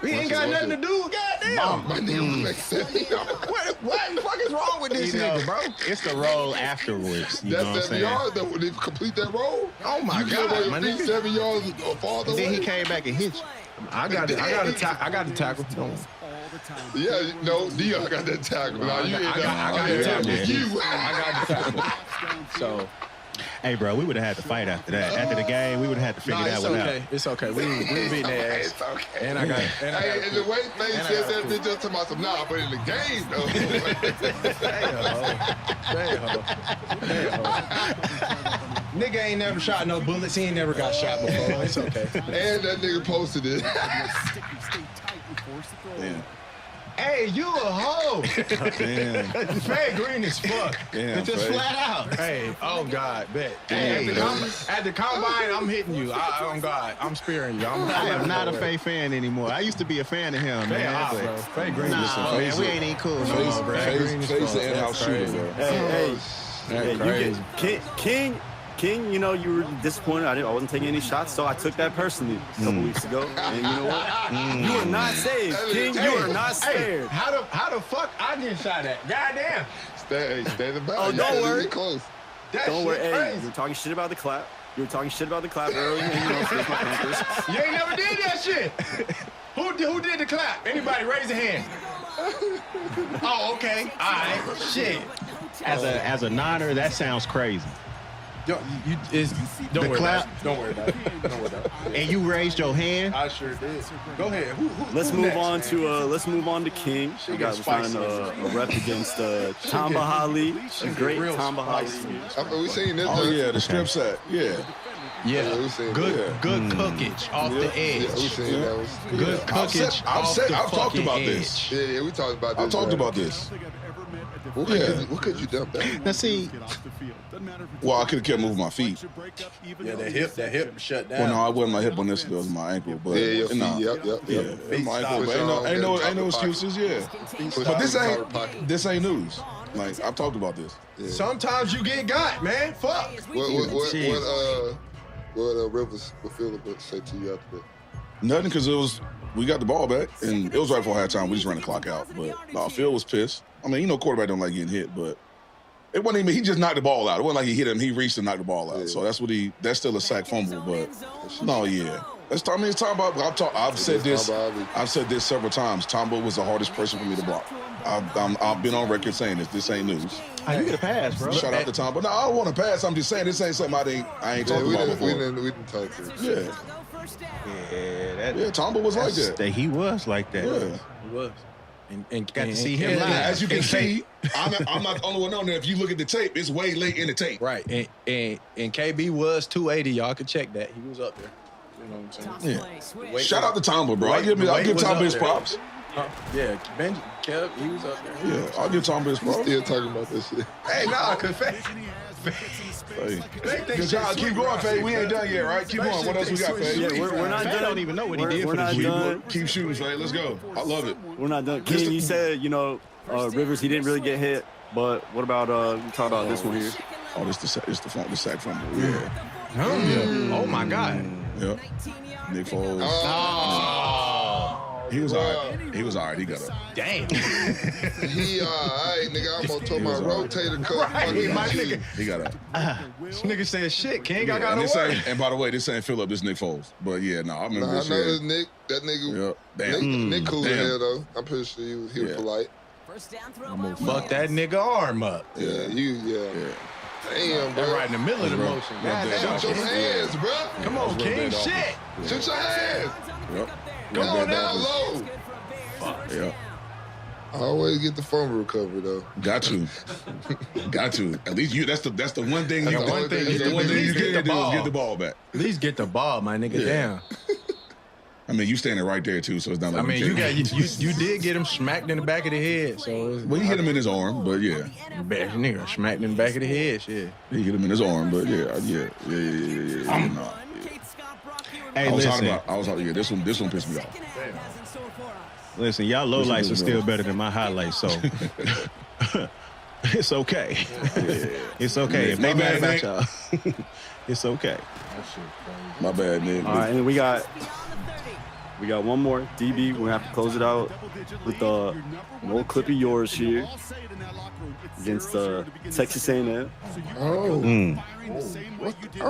We ain't got nothing to do. Goddamn. My nigga was like 7 yards. What the fuck is wrong with this nigga, bro? It's the roll afterwards. You know what I'm That's 7 saying? yards though. When they complete that roll. Oh my God, my nigga. 7 yards farther away. Then he came back and hit you. I got the tackle. Yeah, no, Dion got that tackle. I got the tackle. So. Hey, bro, we would have had to fight after that. After the game, we would have had to figure that one out. It's okay. We beating their ass. It's okay. And I got and the way Faye says that, they just talking about some but in the game, though. Nigga ain't never shot no bullets. He ain't never got shot before. It's okay. And that nigga posted it. Yeah. Hey, you a hoe. Faye green as fuck. Just flat out. Hey, oh God, bet. Hey, at the combine, I'm hitting you. Oh God, I'm spearing you. I am not a Faye fan anymore. I used to be a fan of him, man. Faye green is fuck. Man, we ain't even cool no more, bro. Faye's an in-house shooter, bro. Hey, King, you were disappointed. I wasn't taking any shots, so I took that personally a couple weeks ago. And you know what? You are not saved, King. You are not spared. How the fuck I get shot at? Goddamn. Stay the back. Oh, don't worry. Close. Don't worry. Hey, you were talking shit about the clap. earlier, and for my Panthers. You ain't never did that shit. Who did the clap? Anybody raise a hand? Oh, okay. All right. Shit. As a Niner, that sounds crazy. Don't worry about it. Don't worry about it. And you raised your hand? I sure did. Go ahead. Let's move on to King. We got a rep against Tamba Hali, a great Tamba Hali. We seen this. Oh yeah, the strip set. Yeah. Yeah, we seen good that. cookage off the edge. Yeah, we seen that was Good cookage off the I've talked fucking about edge. this. Yeah, we talked about this. I talked about this. What could you done better? Now see, Well, I could have kept moving my feet. Yeah, that hip shut down. Well, no, I wasn't my hip on this. It was my ankle. But Yeah, your feet. no. Yep. Yeah, it's my ankle. But ain't no excuses. Yeah, but this ain't news. Like I've talked about this. Sometimes you get got, man. Fuck. What Philip say to you after that? Nothing, because we got the ball back, and it was right before halftime. We just ran the clock out. But no, Phil was pissed. I mean, quarterback don't like getting hit, but it wasn't even. He just knocked the ball out. It wasn't like he hit him. He reached and knocked the ball out. Yeah. So that's still a sack fumble. But no, yeah. It's time about. I've said this several times. Tombo was the hardest person for me to block. I've been on record saying this. This ain't news. You get a pass, bro. Shout out to Tombo. No, I don't want to pass. I'm just saying this ain't something I ain't talking about before. We didn't talk to him. Yeah, Tombo was like that. He was like that. Yeah. He was. And got to see him live. As you can see, I'm not the only one on there. If you look at the tape, it's way late in the tape. Right. And KB was 280. Y'all can check that. He was up there. You know what I'm saying? Yeah. Shout out to Tombo, bro. I'll give Tombo his props. Yeah, Benji, Kev, he was up there. Yeah, I'll give Tombo his props. Still talking about this shit. Hey, nah, confess. Good job. Keep going, Faye. We ain't done yet, right? Keep going. What else we got, Faye? Yeah, we're not done. I don't even know what he did for this week. Keep shooting, Faye. Let's go. I love it. We're not done. Ken, you said, Rivers, he didn't really get hit, but what about, we talked about this one here. Oh, this the sack fumble. Yeah. Oh, my God. Yep. Nick Foles. He was all right. He got up. Damn. He all right, nigga. I'm gonna tell my rotator cuff. My nigga. He got up. This nigga saying shit. King, I got away. And by the way, this ain't Philip. This Nick Foles. But yeah, no, I remember this. I know this Nick. That nigga. Yep. Damn. Nick cool as hell though. I'm pretty sure he was polite. I'm gonna fuck that nigga arm up. Yeah. Damn, bro. Right in the middle of the motion. Shoot your hands, bro. Come on, King. Shit. Shoot your hands. Yep. Come on down low. Fuck. Yeah. I always get the fumble recovery though. Got to. At least you. That's the one thing. That's the one thing you can do is get the ball back. At least get the ball, my nigga. Damn. I mean, you standing right there too, so it's not like. I mean, you did get him smacked in the back of the head, so. Well, he hit him in his arm, but yeah. Bad nigga smacked in the back of the head, shit. He hit him in his arm, but yeah. Hey, I was listen. This one pissed me off. Listen, y'all lowlights are still better than my highlights, so it's okay. It's okay. If they mad about y'all, it's okay. My bad, Nick. All right, and we got one more. DB, we're going to have to close it out with an old clip of yours here against Texas A&M. Oh. What? I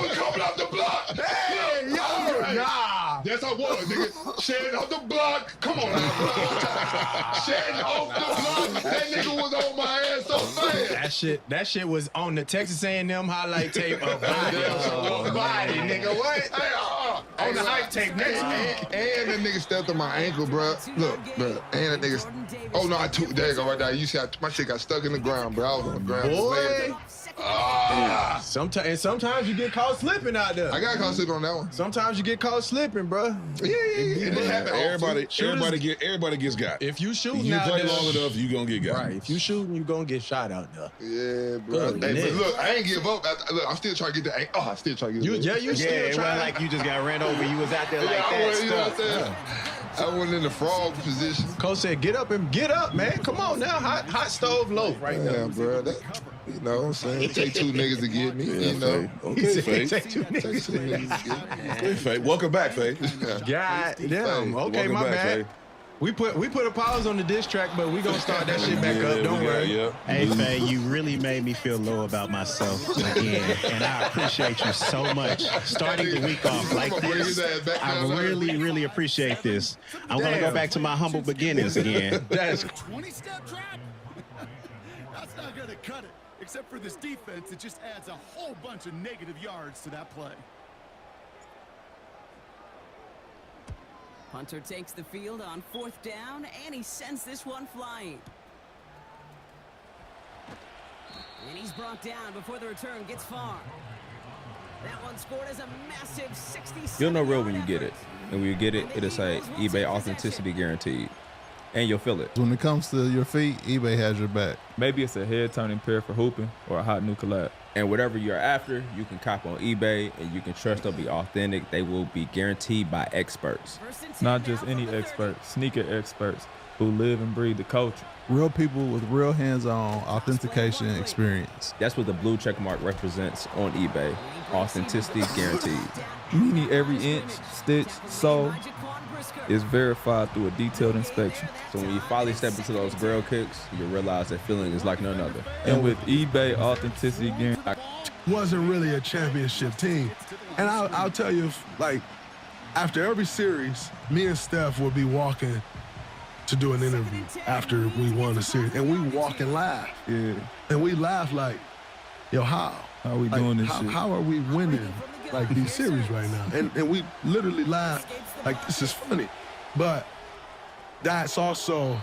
was coming off the block. Hey, yo. Nah. Yes, I was, nigga. Shedding off the block. Come on now, bro. Shedding off the block. That nigga was on my ass so fast. That shit was on the Texas A&M highlight tape of body, nigga. What? Hey, on the hype tape next week. And that nigga stepped on my ankle, bro. Look, bro. And that nigga. Oh no, there you go right there. You see, my shit got stuck in the ground, bro. I was on the ground. Boy. Sometimes you get caught slipping out there. I got caught slipping on that one. Sometimes you get caught slipping, bro. Everybody gets got. If you shooting, you play long enough, you gonna get got. Right. If you shooting, you gonna get shot out there. Yeah, bro. Hey, but look, I ain't give up. Look, I'm still trying to get the. I still trying to get. You still trying. Like you just got ran over. You was out there like that. You know what I'm saying? I went in the frog position. Coach said, "Get up, man. Come on now, hot stove loaf right now, yeah, bro. You know what I'm saying? It take two niggas to get me. Yeah, you know. Okay, Faye. Take two niggas to get me. Okay, Faye. Welcome back, Faye. God damn. Okay, my bad. Faye. We put a pause on the diss track, but we gonna start that shit back up. Don't worry. Hey, Faye, you really made me feel low about myself again, and I appreciate you so much. Starting the week off like this, I really, really appreciate this. I'm gonna go back to my humble beginnings again. That's 20-step trap. That's not gonna cut it. Except for this defense, it just adds a whole bunch of negative yards to that play. Hunter takes the field on 4th down, and he sends this one flying. And he's brought down before the return gets far. That one scored as a massive 60. You'll know real when you get it. And when you get it, it'll say eBay authenticity guaranteed. And you'll feel it. When it comes to your feet, eBay has your back. Maybe it's a head-turning pair for hooping or a hot new collab. And whatever you're after, you can cop on eBay, and you can trust they'll be authentic. They will be guaranteed by experts. Not just any experts, sneaker experts who live and breathe the culture. Real people with real hands-on authentication experience. That's what the blue check mark represents on eBay. Authenticity guaranteed. Meaning every inch, stitch, sole is verified through a detailed inspection. So when you finally step into those grill kicks, you'll realize that feeling is like none other. And with eBay authenticity guarantee, wasn't really a championship team. And I'll tell you, like, after every series, me and Steph would be walking to do an interview after we won the series. And we walk and laugh. Yeah. And we laugh like, yo, how? How are we doing this shit? How are we winning, like, these series right now? And we literally laugh like, this is funny. But that's also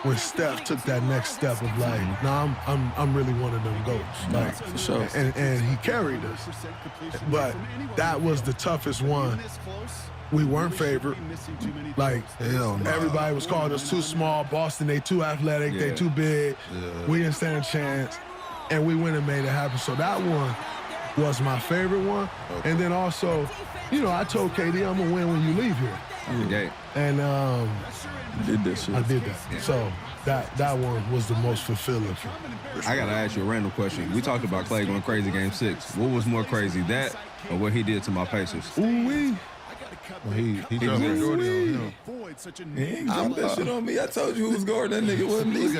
when Steph took that next step of like, nah, I'm really one of them goats. Like, for sure. And he carried us. But that was the toughest one. We weren't favored. Like, everybody was calling us too small. Boston, they too athletic, they too big. We didn't stand a chance. And we went and made it happen. So that one was my favorite one. And then also, you know, I told KD I'm gonna win when you leave here. And did this shit. I did that. So that one was the most fulfilling for me. I gotta ask you a random question. We talked about Clay going crazy game 6. What was more crazy, that or what he did to my Pacers? Ooh-wee. Well, he jumped Jordy on him. He ain't jumped that shit on me. I told you who was guarding that nigga, wasn't me?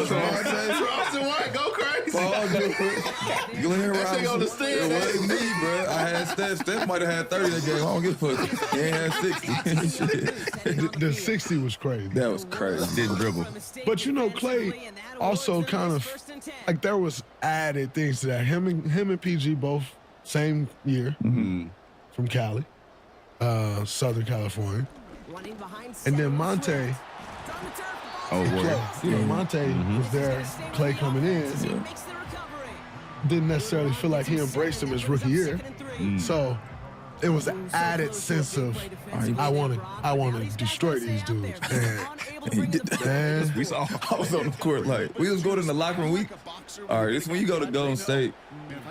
Charleston White, go crazy. Glenn That nigga on the Robinson. stand. It wasn't me, bro. I had Steph. Steph might have had 30 in that game. I don't give a fuck. He ain't had 60. Shit. The 60 was crazy. That was crazy. Didn't dribble. But you know, Clay also kind of, like, there was added things to that. Him and PG both same year from Cali, Southern California. And then Monte, Clay. You know, Monte was there, Clay coming in. Didn't necessarily feel like he embraced him his rookie year. So it was an added sense of, I want to destroy these dudes. And he did that. Man. We saw. I was on the court like we was going in the locker room. All right, this when you go to Golden State,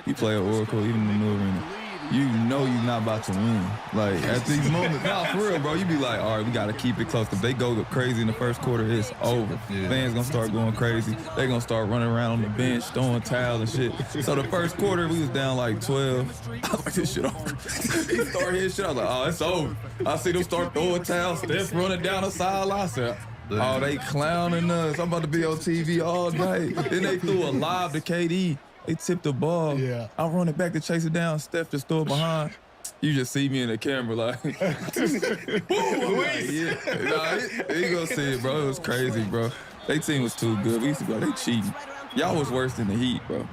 you play at Oracle, even in the new arena. You know you're not about to win. Like, at these moments, nah, for real, bro, you be like, all right, we got to keep it close. If they go crazy in the first quarter, it's over. Fans going to start going crazy. They going to start running around on the bench, throwing towels and shit. So the first quarter, we was down like 12. I was like, this shit over. He started hitting shit. I was like, oh, it's over. I see them start throwing towels, Steph running down the sideline. I said, oh, they clowning us. I'm about to be on TV all night. Then they threw a lob to KD. They tipped the ball. Yeah. I'm running back to chase it down. Steph just threw it behind. You just see me in the camera like, boom, like, yeah. Nah, you gonna see it, bro. It was crazy, bro. They team was too good. We used to go, they cheating. Y'all was worse than the Heat, bro.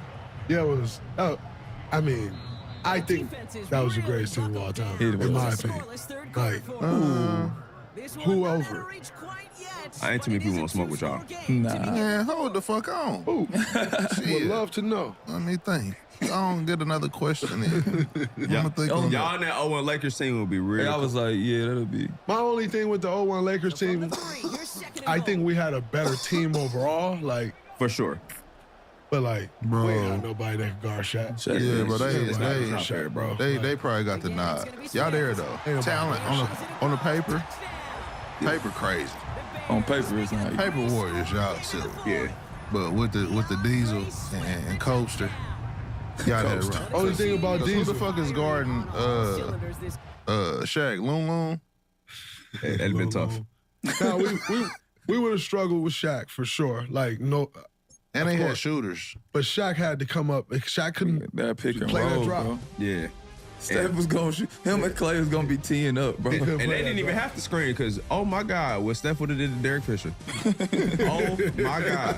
Yeah, it was. I mean, I think that was the greatest team of all time, in my opinion. Like, who over? I ain't too many people want to smoke with y'all. Nah. Man, hold the fuck on. Ooh. Would love to know. Let me think. I don't get another question in. Y'all in that 0-1 Lakers team would be real. I was like, yeah, that'll be. My only thing with the 0-1 Lakers team, I think we had a better team overall. Like, for sure. But like, bro, we ain't had nobody that can guard Shaq. Yeah, but they probably got the nod. Y'all there though? Talent on the paper. Paper crazy. On paper, it's not. Paper Warriors, y'all silly. Yeah. But with the Diesel and Coaster, y'all had it right. Only thing about Diesel. Who the fuck is guarding Shaq? Loon Loon? Hey, that'd been tough. Now, we would have struggled with Shaq for sure. Like, no. And they had shooters. But Shaq had to come up. Shaq couldn't that pick and play roll, that drop. Bro. Yeah. Steph was going to shoot. Him and Clay was going to be teeing up, bro. And they didn't even have to screen because, oh my God, what Steph would have did to Derek Fisher. Oh my God.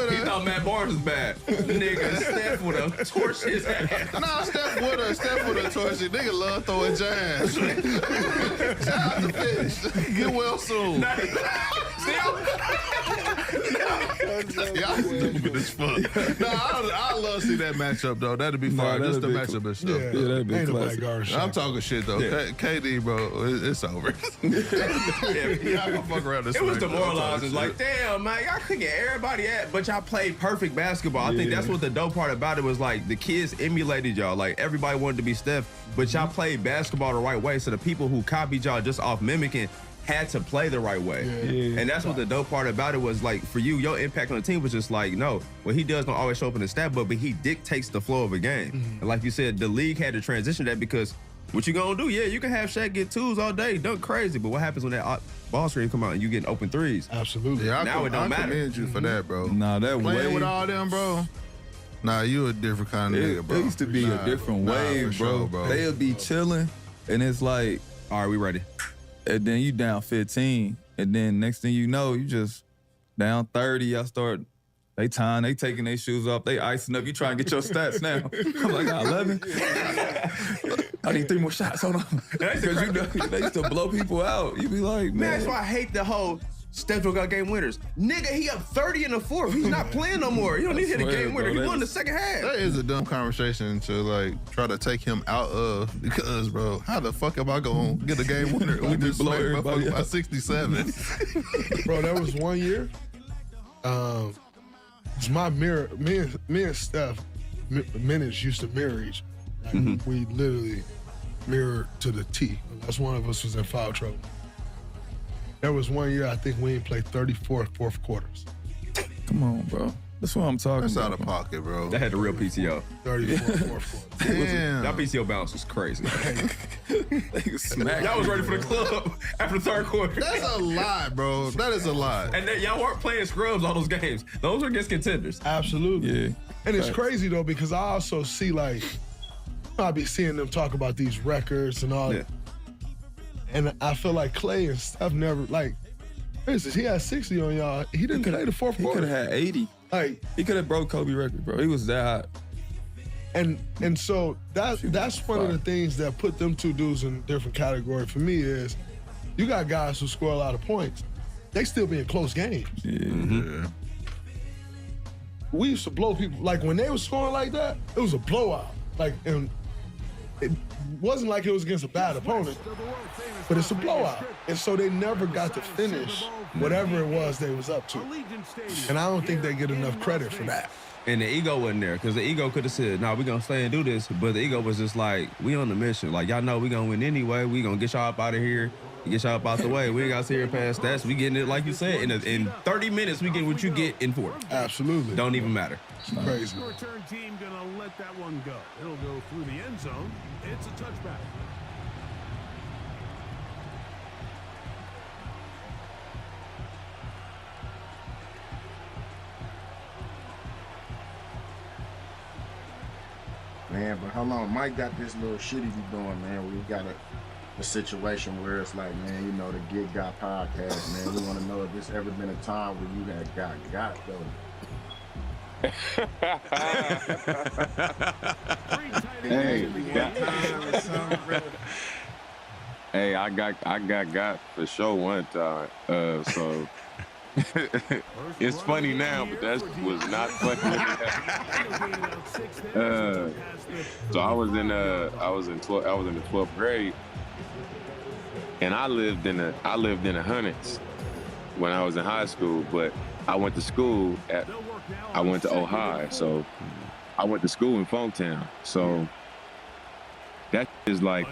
He thought Matt Barnes was bad. Nigga, Steph would have torched his ass. Nah, Steph would have torched it. Nigga love throwing jabs. Shout out to Fish. Get well soon. Y'all stupid as fuck. Nah, I love to see that matchup though. That'd be fun. Just the matchup and stuff. Yeah, that'd be classic. I'm talking shit though. Yeah. KD, bro, it's over. Y'all gonna fuck around this. It was demoralizing. Like, damn, man, y'all couldn't get everybody at, but y'all played perfect basketball. I think that's what the dope part about it was. Like, the kids emulated y'all. Like, everybody wanted to be Steph, but y'all played basketball the right way. So the people who copied y'all just off mimicking had to play the right way. And that's what the dope part about it was. Like, for you, your impact on the team was just like, no, what he does don't always show up in the stat book, but he dictates the flow of a game. And like you said, the league had to transition that because what you gonna do? Yeah, you can have Shaq get twos all day, dunk crazy, but what happens when that ball screen come out and you getting open threes? Absolutely. Yeah, now it don't matter. I commend you for that, bro. Nah, that playing wave with all them, bro. Nah, you a different kind of nigga, bro. It used to be a different wave, for bro. sure, They'll be chilling, and it's like, all right, we ready. And then you down 15, and then next thing you know, you just down 30. Y'all start, they taking their shoes off, they icing up. You try and get your stats now. I'm like, 11. I need 3 more shots. Hold on. Because you know, they used to blow people out. You be like, man. That's why I hate the whole Steph got game winners. Nigga, he up 30 in the fourth. He's not playing no more. You don't need to hit a game winner. He won the second half. That is a dumb conversation to like try to take him out of because, bro, how the fuck am I gonna get a game winner? We just blow everybody by 67. Bro, that was one year. It's my mirror. Me and Steph minutes used to mirror each. Like, we literally mirrored to the T. Unless one of us was in foul trouble. There was one year I think we didn't play 34 fourth quarters. Come on, bro. That's what I'm talking That's about. out of pocket, bro. That had the real PTO. 34 fourth quarters. Damn. That PTO bounce was crazy. Smack Y'all was ready for the club after the third quarter. That's a lot, bro. That is a lot. And then y'all weren't playing scrubs all those games. Those were against contenders. Absolutely. Yeah. And it's crazy though because I also see like I be seeing them talk about these records and all that. And I feel like Clay and Steph never, like, for instance, he had 60 on y'all. He didn't play the fourth quarter. He could have had 80. Like, he could have broke Kobe record, bro. He was that hot. And so that's one of the things that put them two dudes in a different category for me is you got guys who score a lot of points. They still be in close games. Yeah. We used to blow people. Like, when they were scoring like that, it was a blowout. Like, and it wasn't like it was against a bad opponent, but it's a blowout. And so they never got to finish whatever it was they was up to. And I don't think they get enough credit for that. And the ego wasn't there because the ego could have said, nah, we're going to stay and do this. But the ego was just like, we on the mission. Like, y'all know we going to win anyway. We going to get y'all up out of here. Get y'all up out the way. We ain't got to sit here past stats. We getting it, like you said, in 30 minutes, we get what you get in 40. Absolutely. Don't even matter. Crazy. Return team gonna let that one go. It'll go through the end zone. It's a touchback. Man, but how long? Mike got this little shit he be doing, man. We got a situation where it's like, man, you know, the Get Got podcast, man. We want to know if there's ever been a time where you had got though. Hey, I got for sure one time. So it's funny now, but that was not funny. So I was in the 12th grade, and I lived in the Hundreds when I was in high school, but I went to Ohio, so I went to school in Funktown. So that is like,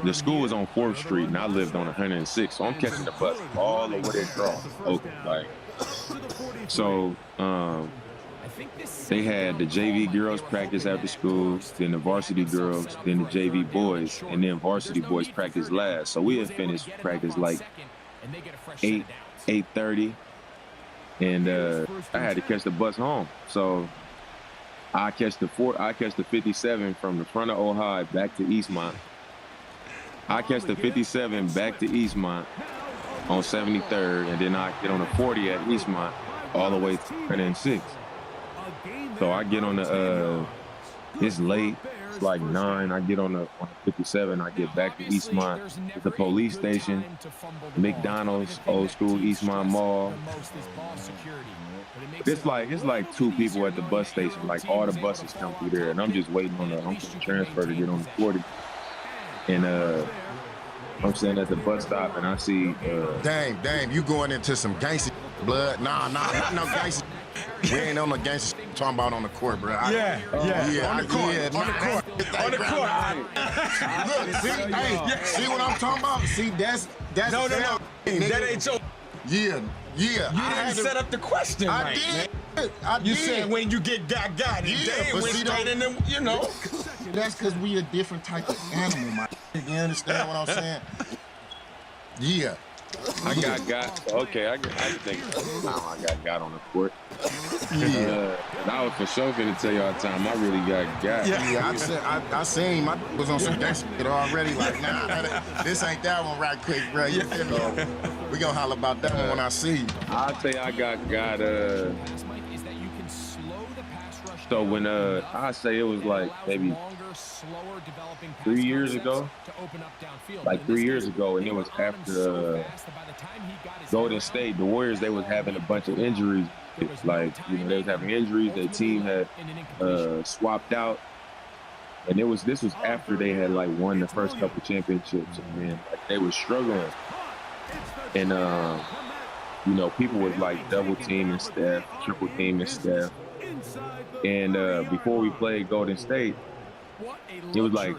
the school was on 4th Street and I lived on 106. So I'm catching the bus all the way across Oakland. Like, so they had the JV girls practice after school, then the varsity girls, then the JV boys, and then varsity boys practice last. So we had finished practice like 8:30. And I had to catch the bus home. So I catch the 57 from the front of Ojai back to Eastmont. I catch the 57 back to Eastmont on 73rd, and then I get on the 40 at Eastmont all the way to 106. So I get on the, it's late, it's like 9. I get on the 57, I get back to Eastmont. It's the police station, McDonald's, old school Eastmont Mall. It's like 2 people at the bus station, like all the buses come through there, and I'm just waiting on the transfer to get on the 40. And I'm standing at the bus stop, and I see. Damn, you going into some gangster blood? Nah, not no gangster. We ain't on no gangster talking about on the court, bro. On the court. Look, see what I'm talking about? See, that's no. That ain't your. Yeah. You didn't set up the question. I did. You said when you get got, and they went straight in them, you know. That's because we a different type of animal, man. You understand what I'm saying? Yeah. I got. Okay, I think I got on the court. Yeah. I was for sure finna tell y'all time. I really got. Yeah, I seen I was on some gangster shit already. Like, this ain't that one right quick, bro. You know, we gonna holler about that one when I see you. I'll say I got. So when I say it was like maybe 3 years ago, like 3 years ago, and it was after Golden State, the Warriors, they was having a bunch of injuries. It's like, you know, they was having injuries. Their team had swapped out, and this was after they had like won the first couple championships, and then like they were struggling, and you know, people was like double teaming Steph, triple teaming Steph. And before we played Golden State, it was like,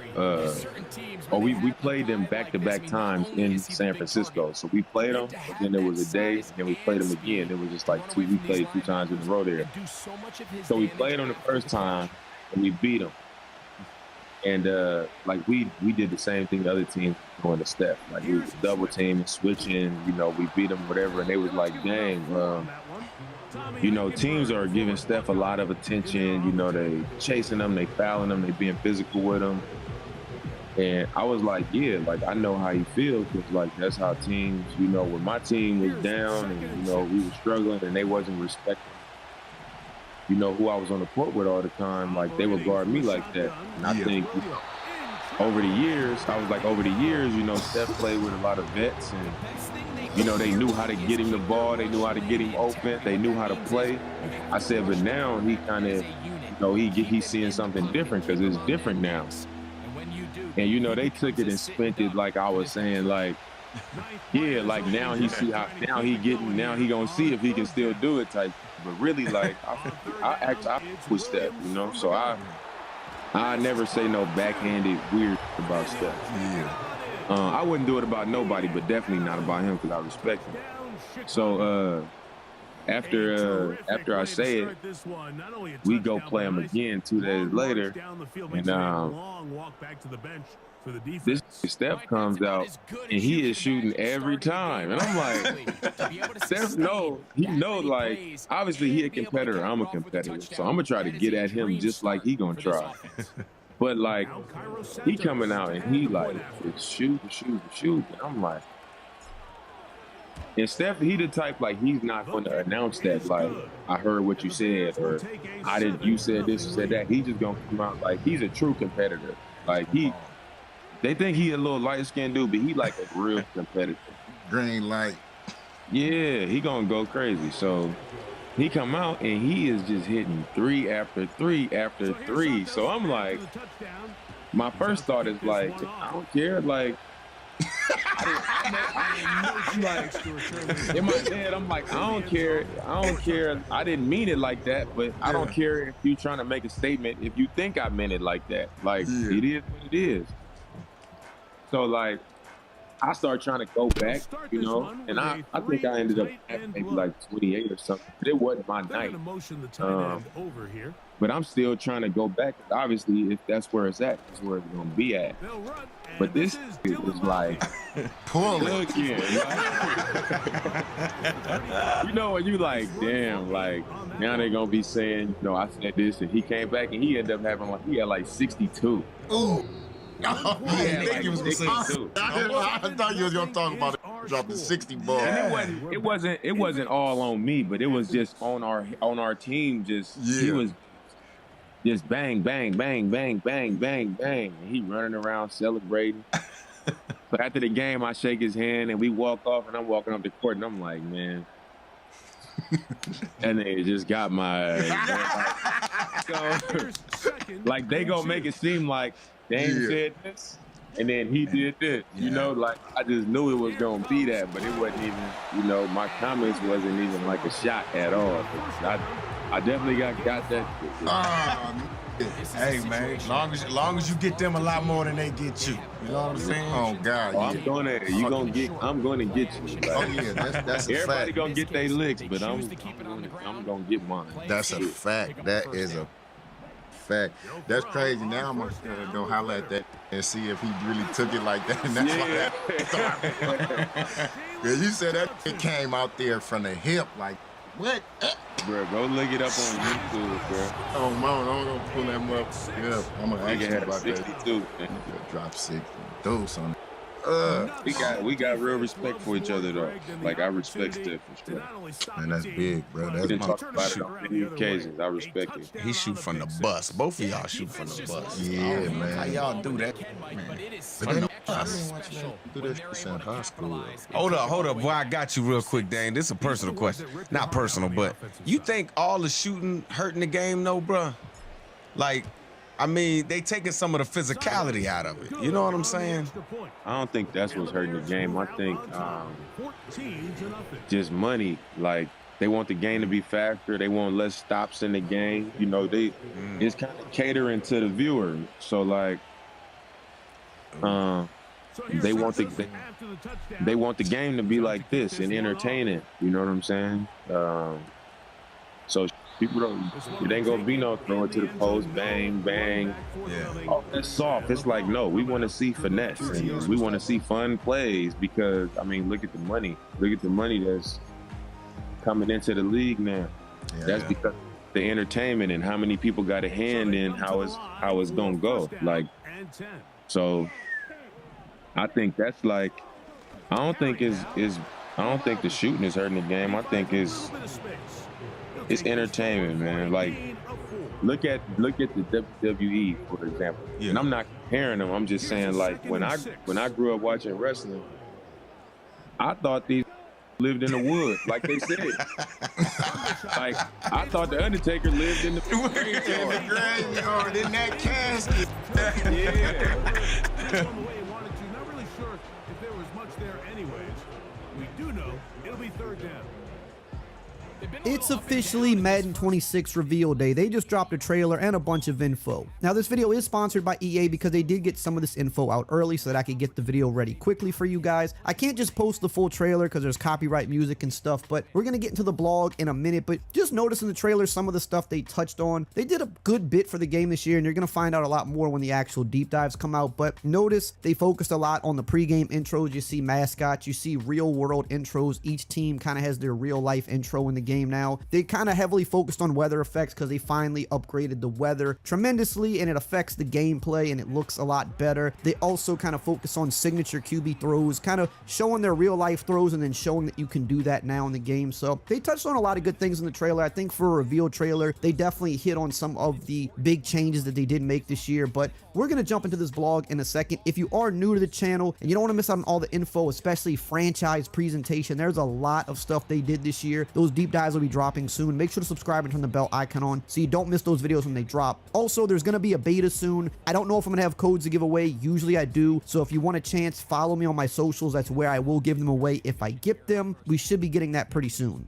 we played them back-to-back times in San Francisco. So we played them, and then there was a day, and then we played them again. It was just like we played 2 times in a row there. So we played them the first time, and we beat them. And like we did the same thing the other teams going to Steph. Like we was double teaming, switching, you know, we beat them, whatever. And they was like, dang, you know, teams are giving Steph a lot of attention. You know, they chasing them, they fouling them, they being physical with them. And I was like, yeah, like I know how he feels, because like that's how teams, you know, when my team was down and, you know, we were struggling and they wasn't respecting, you know, who I was on the court with all the time, like they would guard me like that. And I think, you know, over the years, you know, Steph played with a lot of vets, and you know, they knew how to get him the ball. They knew how to get him open. They knew how to play. I said, but now he kind of, you know, he's seeing something different, because it's different now. And, you know, they took it and spent it like I was saying, like, yeah, like now he gonna see if he can still do it type. But really, like, I push Steph, you know? So I never say no backhanded weird about Steph. Yeah. I wouldn't do it about nobody, but definitely not about him, because I respect him. So after I say it, we go play him again 2 days later, and this Steph comes out, and he is shooting every time, and I'm like, Steph, he knows, like, obviously he a competitor, I'm a competitor, so I'm gonna try to get at him just like he gonna try. But like, he coming out and he like, shoot. And I'm like, and Steph, he the type, like, he's not going to announce that, like, I heard what you said, or you said this, you said that. He just going to come out like he's a true competitor. Like, they think he a little light-skinned dude, but he like a real competitor. Green light. Yeah, he going to go crazy. So he come out and he is just hitting 3 after 3 after 3. So I'm like, my first thought is like, I don't care. Like, I'm like, in my head, I'm like, I don't care. I didn't mean it like that, but I don't care if you trying to make a statement. If you think I meant it like that, like, it is what it is. So like, I started trying to go back, you know, and I think I ended up at maybe like 28 or something, but it wasn't my night. But I'm still trying to go back. Obviously, if that's where it's at, that's where it's gonna be at. But this is like pull it. You know, when you like, damn, like now they're gonna be saying, you know, I said this, and he came back and he ended up having like, he had like 62. Ooh. I thought you was gonna talk about it dropping 60 balls. And it wasn't all on me, but it was just on our team. He was just bang, bang, bang, bang, bang, bang, bang. And he running around celebrating. But after the game, I shake his hand and we walk off, and I'm walking up the court, and I'm like, man. And they just got my like they gonna make it seem like Dame said this, and then he did this. You know, like I just knew it was gonna be that, but it wasn't even. You know, my comments wasn't even like a shot at all. I definitely got that. Hey man, long as you get them a lot more than they get you. You know what I'm saying? Oh God, I'm gonna get you. Like, oh yeah, that's a everybody fact. gonna get their licks, but I'm gonna get mine. That's a fact. That is a fact. That's crazy. Now I'm gonna go holler at that and see if he really took it like that. And that's why you said that it came out there from the hip, like what? Bro, go look it up on YouTube, bro. Oh man, I'm gonna pull them up. Yeah, I'm gonna ask you about 62. that. Drop 62, son. We got real respect for each other though. Like I respect Steph for sure. Man, that's big, bro. That's we didn't talk about it on many occasions. I respect it. He shoot from the bus. Both of y'all shoot from the bus. Yeah, man. How y'all do that, man? From the bus. Do this in high school. Hold up, boy. I got you real quick, Dane. This is a personal question. Not personal, but you think all the shooting hurting the game, though, bro? Like, I mean, they taking some of the physicality out of it. You know what I'm saying? I don't think that's what's hurting the game. I think just money. Like they want the game to be faster. They want less stops in the game. You know, it's kind of catering to the viewer. So like, they want the game to be like this and entertaining. You know what I'm saying? So people it ain't gonna be no throw it to the post, bang, bang. Yeah. Oh, that's soft. It's like, no, we want to see finesse. And we want to see fun plays because, I mean, look at the money. Look at the money that's coming into the league now. Yeah, that's because the entertainment and how many people got a hand in how it's gonna go. Like, so I think that's like, I don't think the shooting is hurting the game. I think it's entertainment, man. Like, look at the WWE, for example. Yeah. And I'm not comparing them. I'm just saying, like, when I grew up watching wrestling, I thought these lived in the woods, like they said. Like, I thought the Undertaker lived in the graveyard in that casket. Yeah. Not really sure if there was much there anyways. We do know it'll be third down. It's officially Madden 26 reveal day. They just dropped a trailer and a bunch of info. Now this video is sponsored by EA because they did get some of this info out early so that I could get the video ready quickly for you guys. I can't just post the full trailer because there's copyright music and stuff, but we're going to get into the blog in a minute. But just notice in the trailer some of the stuff they touched on. They did a good bit for the game this year, and you're going to find out a lot more when the actual deep dives come out. But notice they focused a lot on the pregame intros. You see mascots, you see real world intros. Each team kind of has their real life intro in the game now. They kind of heavily focused on weather effects because they finally upgraded the weather tremendously, and it affects the gameplay and it looks a lot better. They also kind of focus on signature QB throws, kind of showing their real life throws and then showing that you can do that now in the game. So they touched on a lot of good things in the trailer. I think for a reveal trailer, they definitely hit on some of the big changes that they did make this year. But we're going to jump into this blog in a second. If you are new to the channel and you don't want to miss out on all the info, especially franchise presentation, there's a lot of stuff they did this year. Those deep dives will be dropping soon. Make sure to subscribe and turn the bell icon on so you don't miss those videos when they drop. Also, there's going to be a beta soon. I don't know if I'm going to have codes to give away. Usually I do. So if you want a chance, follow me on my socials. That's where I will give them away if I get them. We should be getting that pretty soon.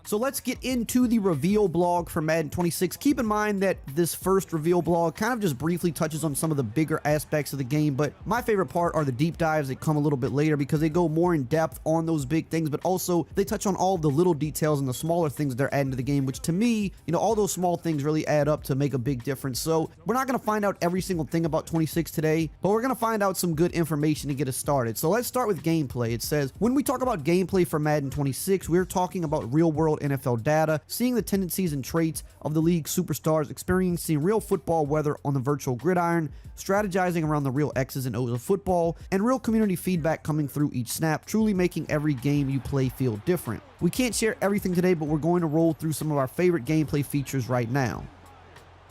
So let's get into the reveal blog for Madden 26. Keep in mind that this first reveal blog kind of just briefly touches on some of the bigger aspects of the game, but my favorite part are the deep dives that come a little bit later because they go more in depth on those big things, but also they touch on all the little details and the smaller things they're adding to the game, which to me, you know, all those small things really add up to make a big difference. So we're not going to find out every single thing about 26 today, but we're going to find out some good information to get us started. So let's start with gameplay. It says, when we talk about gameplay for Madden 26, we're talking about real-world NFL data, seeing the tendencies and traits of the league's superstars, experiencing real football weather on the virtual gridiron, strategizing around the real X's and O's of football, and real community feedback coming through each snap, truly making every game you play feel different. We can't share everything today, but we're going to roll through some of our favorite gameplay features right now.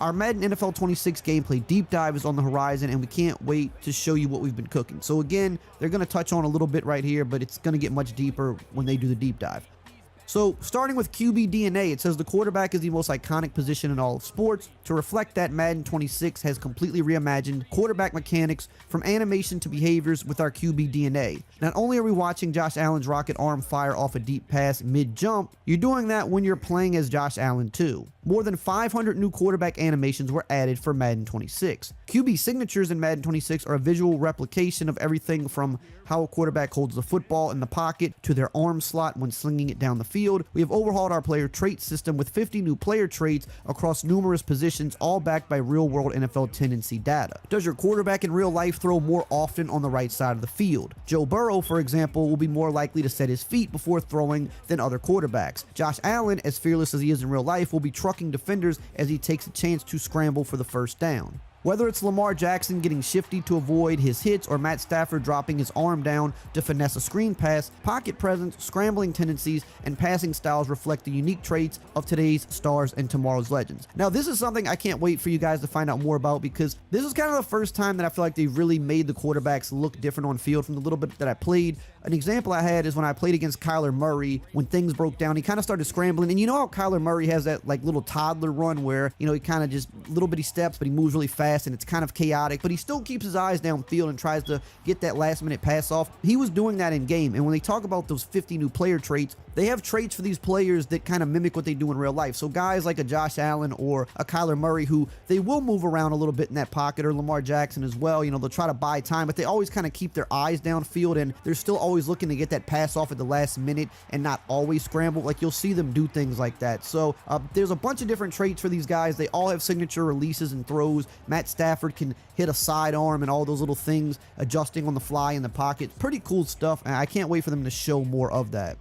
Our Madden NFL 26 gameplay deep dive is on the horizon, and we can't wait to show you what we've been cooking. So again, they're going to touch on a little bit right here, but it's going to get much deeper when they do the deep dive. So starting with QB DNA, it says the quarterback is the most iconic position in all of sports. To reflect that, Madden 26 has completely reimagined quarterback mechanics from animation to behaviors with our QB DNA. Not only are we watching Josh Allen's rocket arm fire off a deep pass mid-jump, you're doing that when you're playing as Josh Allen too. More than 500 new quarterback animations were added for Madden 26. QB signatures in Madden 26 are a visual replication of everything from how a quarterback holds the football in the pocket to their arm slot when slinging it down the field. We have overhauled our player trait system with 50 new player traits across numerous positions, all backed by real-world NFL tendency data. Does your quarterback in real life throw more often on the right side of the field? Joe Burrow, for example, will be more likely to set his feet before throwing than other quarterbacks. Josh Allen, as fearless as he is in real life, will be trucking defenders as he takes a chance to scramble for the first down. Whether it's Lamar Jackson getting shifty to avoid his hits or Matt Stafford dropping his arm down to finesse a screen pass, pocket presence, scrambling tendencies, and passing styles reflect the unique traits of today's stars and tomorrow's legends. Now, this is something I can't wait for you guys to find out more about because this is kind of the first time that I feel like they really made the quarterbacks look different on field from the little bit that I played. An example I had is when I played against Kyler Murray, when things broke down, he kind of started scrambling. And you know how Kyler Murray has that like little toddler run where, you know, he kind of just little bitty steps, but he moves really fast and it's kind of chaotic, but he still keeps his eyes downfield and tries to get that last minute pass off. He was doing that in game. And when they talk about those 50 new player traits, they have traits for these players that kind of mimic what they do in real life. So guys like a Josh Allen or a Kyler Murray, who they will move around a little bit in that pocket, or Lamar Jackson as well, you know, they'll try to buy time, but they always kind of keep their eyes downfield and they're still always looking to get that pass off at the last minute and not always scramble. Like, you'll see them do things like that. So there's a bunch of different traits for these guys. They all have signature releases and throws. Matt Stafford can hit a sidearm and all those little things, adjusting on the fly in the pocket. Pretty cool stuff, and I can't wait for them to show more of that.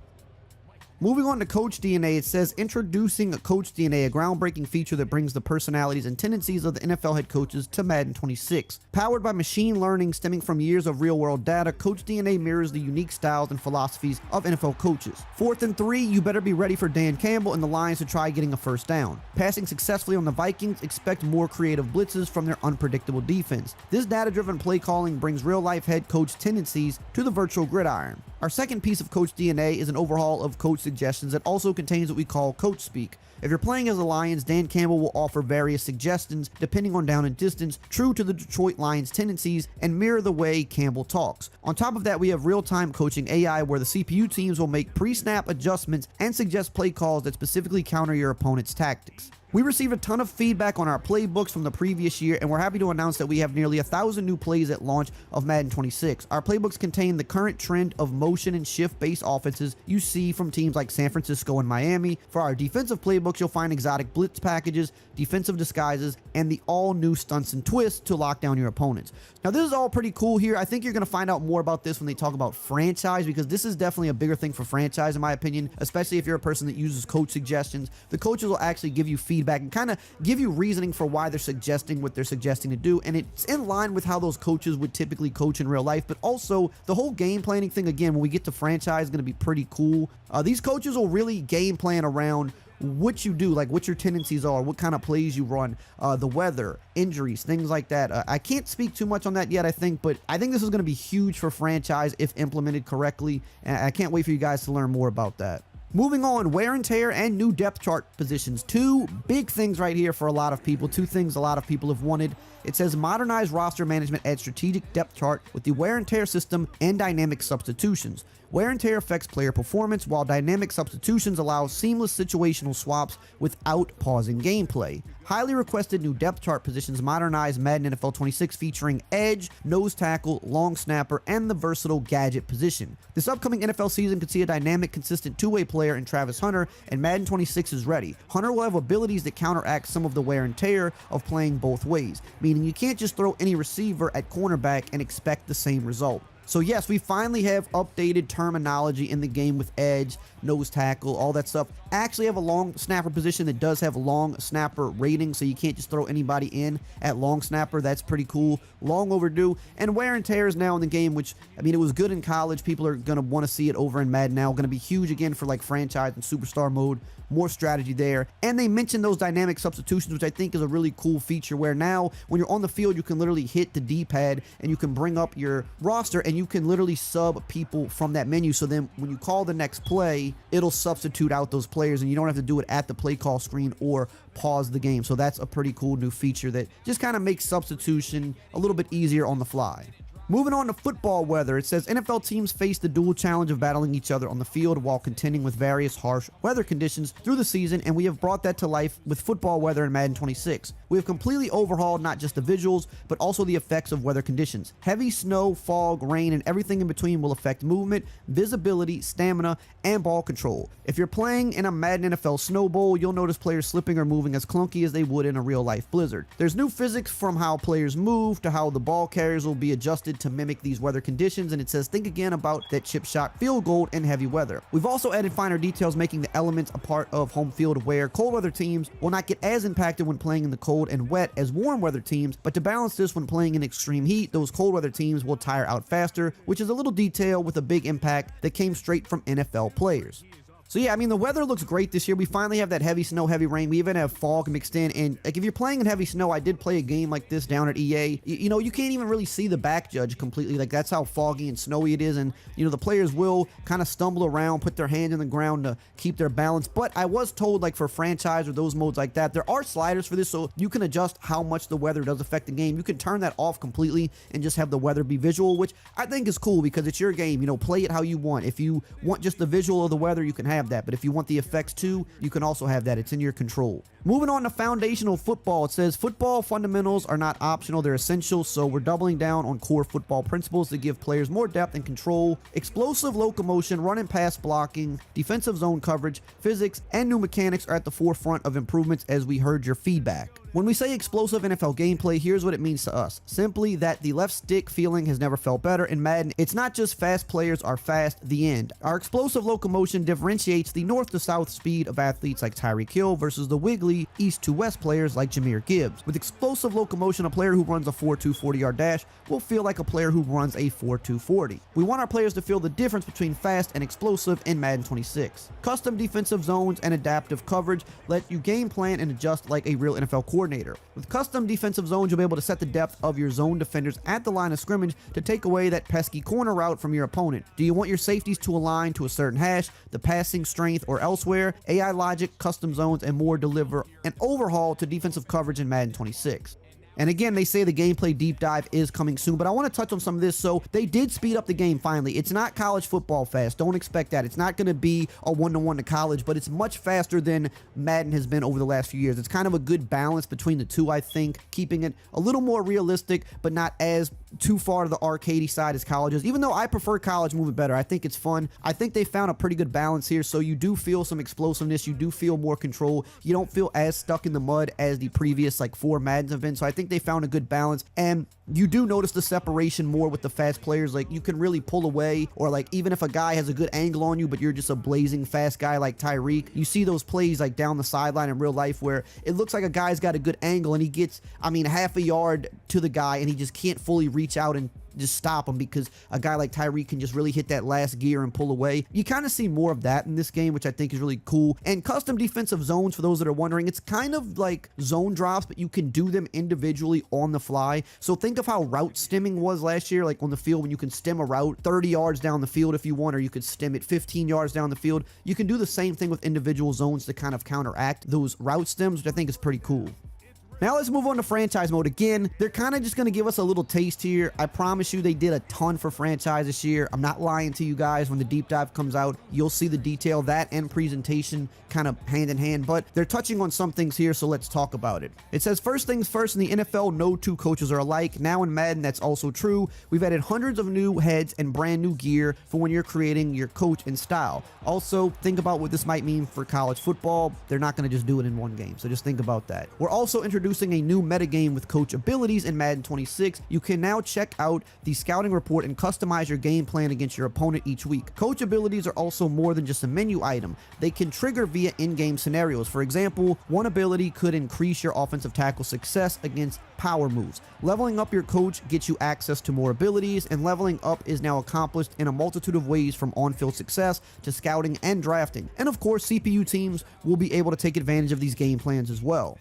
Moving on to Coach DNA, it says, introducing Coach DNA, a groundbreaking feature that brings the personalities and tendencies of the NFL head coaches to Madden 26. Powered by machine learning stemming from years of real-world data, Coach DNA mirrors the unique styles and philosophies of NFL coaches. 4th and 3, you better be ready for Dan Campbell and the Lions to try getting a first down. Passing successfully on the Vikings, expect more creative blitzes from their unpredictable defense. This data-driven play calling brings real-life head coach tendencies to the virtual gridiron. Our second piece of Coach DNA is an overhaul of coach suggestions that also contains what we call Coach Speak. If you're playing as the Lions, Dan Campbell will offer various suggestions depending on down and distance, true to the Detroit Lions' tendencies, and mirror the way Campbell talks. On top of that, we have real-time coaching AI where the CPU teams will make pre-snap adjustments and suggest play calls that specifically counter your opponent's tactics. We received a ton of feedback on our playbooks from the previous year, and we're happy to announce that we have nearly 1,000 new plays at launch of Madden 26. Our playbooks contain the current trend of motion and shift-based offenses you see from teams like San Francisco and Miami. For our defensive playbooks, you'll find exotic blitz packages, defensive disguises, and the all-new stunts and twists to lock down your opponents. Now, this is all pretty cool here. I think you're going to find out more about this when they talk about franchise, because this is definitely a bigger thing for franchise, in my opinion, especially if you're a person that uses coach suggestions. The coaches will actually give you feedback and kind of give you reasoning for why they're suggesting what they're suggesting to do, and it's in line with how those coaches would typically coach in real life. But also, the whole game planning thing, again, when we get to franchise, is going to be pretty cool. These coaches will really game plan around what you do, like what your tendencies are, what kind of plays you run, the weather, injuries, things like that. I can't speak too much on that yet, I think, but I think this is going to be huge for franchise if implemented correctly, and I can't wait for you guys to learn more about that. Moving on, wear and tear and new depth chart positions. Two big things right here for a lot of people. Two things a lot of people have wanted. It says modernized roster management adds strategic depth chart with the wear and tear system and dynamic substitutions. Wear and tear affects player performance, while dynamic substitutions allow seamless situational swaps without pausing gameplay. Highly requested new depth chart positions modernize Madden NFL 26 featuring edge, nose tackle, long snapper, and the versatile gadget position. This upcoming NFL season could see a dynamic, consistent two-way player in Travis Hunter, and Madden 26 is ready. Hunter will have abilities that counteract some of the wear and tear of playing both ways, meaning you can't just throw any receiver at cornerback and expect the same result. So yes, we finally have updated terminology in the game with edge, nose tackle, all that stuff. I actually have a long snapper position that does have long snapper rating, so you can't just throw anybody in at long snapper. That's pretty cool. Long overdue. And wear and tear is now in the game, which, I mean, it was good in college. People are going to want to see it over in Madden now. Going to be huge again for like franchise and superstar mode. More strategy there. And they mentioned those dynamic substitutions, which I think is a really cool feature where now when you're on the field, you can literally hit the D-pad and you can bring up your roster and you can literally sub people from that menu. So then when you call the next play, it'll substitute out those players and you don't have to do it at the play call screen or pause the game. So that's a pretty cool new feature that just kind of makes substitution a little bit easier on the fly. Moving on to football weather, it says NFL teams face the dual challenge of battling each other on the field while contending with various harsh weather conditions through the season, and we have brought that to life with football weather in Madden 26. We have completely overhauled not just the visuals, but also the effects of weather conditions. Heavy snow, fog, rain, and everything in between will affect movement, visibility, stamina, and ball control. If you're playing in a Madden NFL Snow Bowl, you'll notice players slipping or moving as clunky as they would in a real-life blizzard. There's new physics from how players move to how the ball carriers will be adjusted to mimic these weather conditions, and it says think again about that chip shot field goal in heavy weather. We've also added finer details making the elements a part of home field where cold weather teams will not get as impacted when playing in the cold and wet as warm weather teams, but to balance this, when playing in extreme heat, those cold weather teams will tire out faster, which is a little detail with a big impact that came straight from NFL players. So yeah, I mean, the weather looks great this year. We finally have that heavy snow, heavy rain. We even have fog mixed in. And like, if you're playing in heavy snow, I did play a game like this down at EA. You know, you can't even really see the back judge completely. Like, that's how foggy and snowy it is. And, you know, the players will kind of stumble around, put their hand in the ground to keep their balance. But I was told, like, for franchise or those modes like that, there are sliders for this, so you can adjust how much the weather does affect the game. You can turn that off completely and just have the weather be visual, which I think is cool because it's your game. You know, play it how you want. If you want just the visual of the weather, you can have that. But if you want the effects too, you can also have that. It's in your control. Moving on to foundational football, it says football fundamentals are not optional, they're essential, so we're doubling down on core football principles that give players more depth and control. Explosive locomotion, run and pass blocking, defensive zone coverage, physics, and new mechanics are at the forefront of improvements as we heard your feedback. When we say explosive NFL gameplay, here's what it means to us. Simply that the left stick feeling has never felt better in Madden. It's not just fast players are fast, the end. Our explosive locomotion differentiates the north to south speed of athletes like Tyreek Hill versus the wiggly east to west players like Jahmyr Gibbs. With explosive locomotion, a player who runs a 4.2 40-yard dash will feel like a player who runs a 4.2 40. We want our players to feel the difference between fast and explosive in Madden 26. Custom defensive zones and adaptive coverage let you game plan and adjust like a real NFL coordinator. With custom defensive zones, you'll be able to set the depth of your zone defenders at the line of scrimmage to take away that pesky corner route from your opponent. Do you want your safeties to align to a certain hash, the passing strength, or elsewhere? AI logic, custom zones, and more deliver an overhaul to defensive coverage in Madden 26. And again, they say the gameplay deep dive is coming soon, but I want to touch on some of this. So they did speed up the game finally. It's not college football fast. Don't expect that. It's not going to be a 1-to-1 to college, but it's much faster than Madden has been over the last few years. It's kind of a good balance between the two, I think, keeping it a little more realistic, but not as too far to the arcadey side as college is, even though I prefer college movement better. I think it's fun. I think they found a pretty good balance here, so you do feel some explosiveness. You do feel more control. You don't feel as stuck in the mud as the previous, like, 4 Maddens have been, so I think they found a good balance, and you do notice the separation more with the fast players. Like, you can really pull away, or like even if a guy has a good angle on you but you're just a blazing fast guy like Tyreek, you see those plays like down the sideline in real life where it looks like a guy's got a good angle and he gets, I mean, half a yard to the guy and he just can't fully reach out and just stop them because a guy like Tyreek can just really hit that last gear and pull away. You kind of see more of that in this game, which I think is really cool. And custom defensive zones, for those that are wondering, it's kind of like zone drops, but you can do them individually on the fly. So think of how route stemming was last year, like on the field, when you can stem a route 30 yards down the field if you want, or you could stem it 15 yards down the field. You can do the same thing with individual zones to kind of counteract those route stems, which I think is pretty cool. Now let's move on to franchise mode. Again, they're kind of just going to give us a little taste here. I promise you they did a ton for franchise this year. I'm not lying to you guys. When the deep dive comes out, you'll see the detail, that and presentation kind of hand in hand, but they're touching on some things here, so let's talk about it. It says, first things first, in the NFL, no two coaches are alike. Now in Madden, that's also true. We've added hundreds of new heads and brand new gear for when you're creating your coach and style. Also, think about what this might mean for college football. They're not going to just do it in one game, so just think about that. We're also introducing a new metagame with coach abilities in Madden 26. You can now check out the scouting report and customize your game plan against your opponent each week. Coach abilities are also more than just a menu item. They can trigger via in-game scenarios. For example, one ability could increase your offensive tackle success against power moves. Leveling up your coach gets you access to more abilities, and leveling up is now accomplished in a multitude of ways, from on-field success to scouting and drafting. And of course, CPU teams will be able to take advantage of these game plans as well.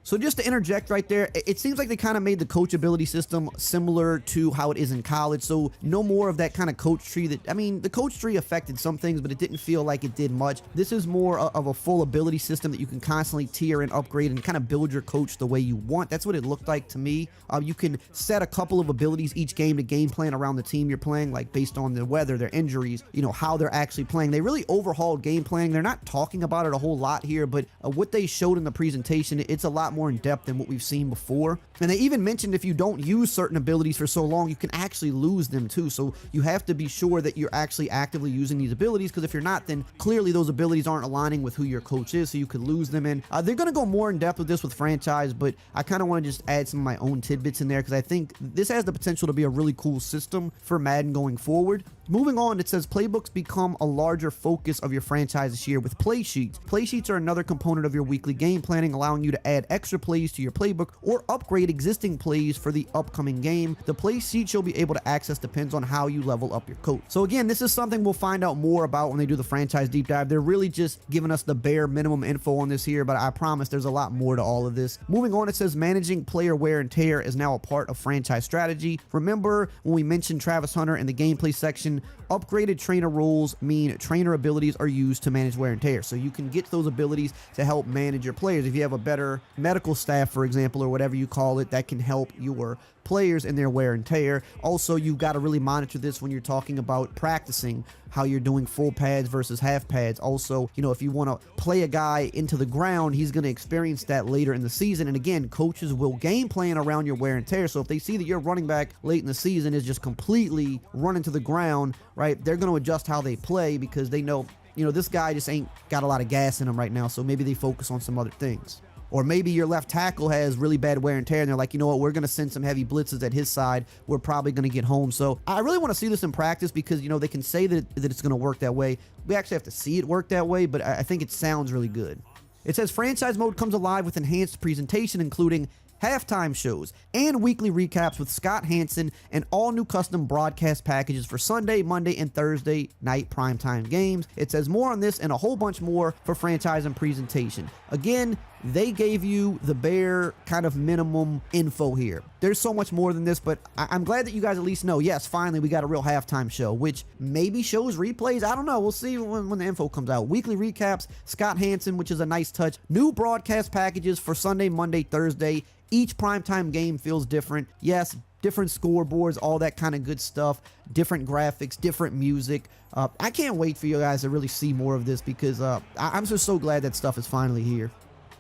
So just to interject right there, it seems like they kind of made the coach ability system similar to how it is in college. So no more of that kind of coach tree that, I mean, the coach tree affected some things, but it didn't feel like it did much. This is more of a full ability system that you can constantly tier and upgrade and kind of build your coach the way you want. That's what it looked like to me. You can set a couple of abilities each game to game plan around the team you're playing, like based on the weather, their injuries, you know, how they're actually playing. They really overhauled game planning. They're not talking about it a whole lot here, but what they showed in the presentation, it's a lot more in depth than what we've seen before. And they even mentioned if you don't use certain abilities for so long, you can actually lose them too. So you have to be sure that you're actually actively using these abilities, because if you're not, then clearly those abilities aren't aligning with who your coach is, so you could lose them. And they're going to go more in depth with this with franchise, but I kind of want to just add some of my own tidbits in there because I think this has the potential to be a really cool system for Madden going forward. Moving on, it says playbooks become a larger focus of your franchise this year with play sheets. Play sheets are another component of your weekly game planning, allowing you to add extra plays to your playbook or upgrade existing plays for the upcoming game. The play sheets you'll be able to access depends on how you level up your coach. So again, this is something we'll find out more about when they do the franchise deep dive. They're really just giving us the bare minimum info on this here, but I promise there's a lot more to all of this. Moving on, it says managing player wear and tear is now a part of franchise strategy. Remember when we mentioned Travis Hunter in the gameplay section? Upgraded trainer rules mean trainer abilities are used to manage wear and tear. So you can get those abilities to help manage your players. If you have a better medical staff, for example, or whatever you call it, that can help your players in their wear and tear. Also, you've got to really monitor this when you're talking about practicing, how you're doing full pads versus half pads. Also, you know, if you want to play a guy into the ground, he's going to experience that later in the season. And again, coaches will game plan around your wear and tear. So if they see that your running back late in the season is just completely running to the ground, right, they're going to adjust how they play because they know, you know, this guy just ain't got a lot of gas in him right now. So maybe they focus on some other things. Or maybe your left tackle has really bad wear and tear, and they're like, you know what, we're going to send some heavy blitzes at his side. We're probably going to get home. So I really want to see this in practice because, you know, they can say that it's going to work that way. We actually have to see it work that way, but I think it sounds really good. It says franchise mode comes alive with enhanced presentation, including halftime shows and weekly recaps with Scott Hanson and all new custom broadcast packages for Sunday, Monday, and Thursday night primetime games. It says more on this and a whole bunch more for franchise and presentation. Again, they gave you the bare kind of minimum info here. There's so much more than this, but I'm glad that you guys at least know, yes, finally we got a real halftime show, which maybe shows replays. I don't know. We'll see when the info comes out. Weekly recaps, Scott Hanson, which is a nice touch. New broadcast packages for Sunday, Monday, Thursday. Each primetime game feels different. Yes, different scoreboards, all that kind of good stuff, different graphics, different music. I can't wait for you guys to really see more of this because I'm just so glad that stuff is finally here.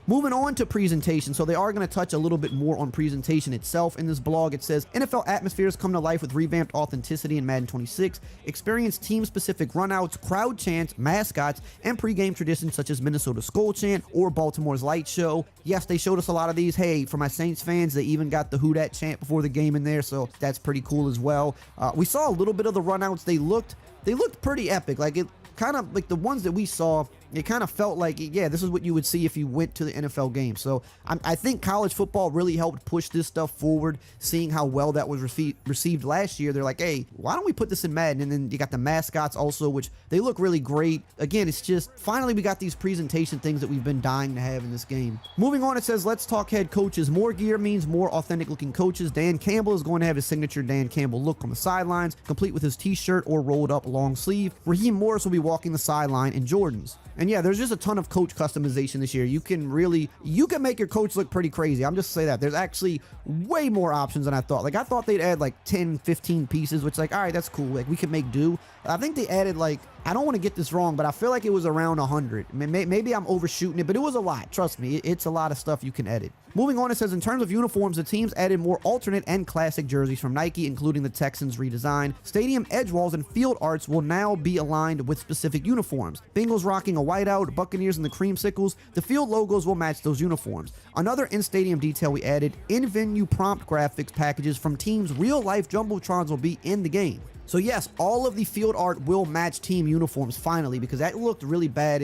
Moving on to presentation. So they are going to touch a little bit more on presentation itself in this blog. It says NFL atmospheres come to life with revamped authenticity in Madden 26. Experience team-specific runouts, crowd chants, mascots, and pregame traditions such as Minnesota's Skull Chant or Baltimore's Light Show. Yes, they showed us a lot of these. Hey, for my Saints fans, they even got the Who Dat chant before the game in there, so that's pretty cool as well. We saw a little bit of the runouts. They looked pretty epic. Like it kind of like the ones that we saw, it kind of felt like, yeah, this is what you would see if you went to the NFL game. So I think college football really helped push this stuff forward, seeing how well that was received last year. They're like, hey, why don't we put this in Madden? And then you got the mascots also, which they look really great. Again, it's just finally we got these presentation things that we've been dying to have in this game. Moving on, it says, let's talk head coaches. More gear means more authentic looking coaches. Dan Campbell is going to have his signature Dan Campbell look on the sidelines, complete with his t-shirt or rolled up long sleeve. Raheem Morris will be walking the sideline in Jordans. And yeah, there's just a ton of coach customization this year. You can make your coach look pretty crazy. I'm just saying that. There's actually way more options than I thought. Like, I thought they'd add like 10, 15 pieces, which like, all right, that's cool. Like, we can make do. I think they added like, I don't want to get this wrong, but I feel like it was around 100. Maybe I'm overshooting it, but it was a lot. Trust me, it's a lot of stuff you can edit. Moving on, it says, in terms of uniforms, the teams added more alternate and classic jerseys from Nike, including the Texans redesign. Stadium edge walls and field arts will now be aligned with specific uniforms. Bengals rocking a whiteout, Buccaneers and the creamsicles. The field logos will match those uniforms. Another in-stadium detail we added, in-venue prompt graphics packages from teams' real-life Jumbotrons will be in the game. So yes, all of the field art will match team uniforms finally, because that looked really bad.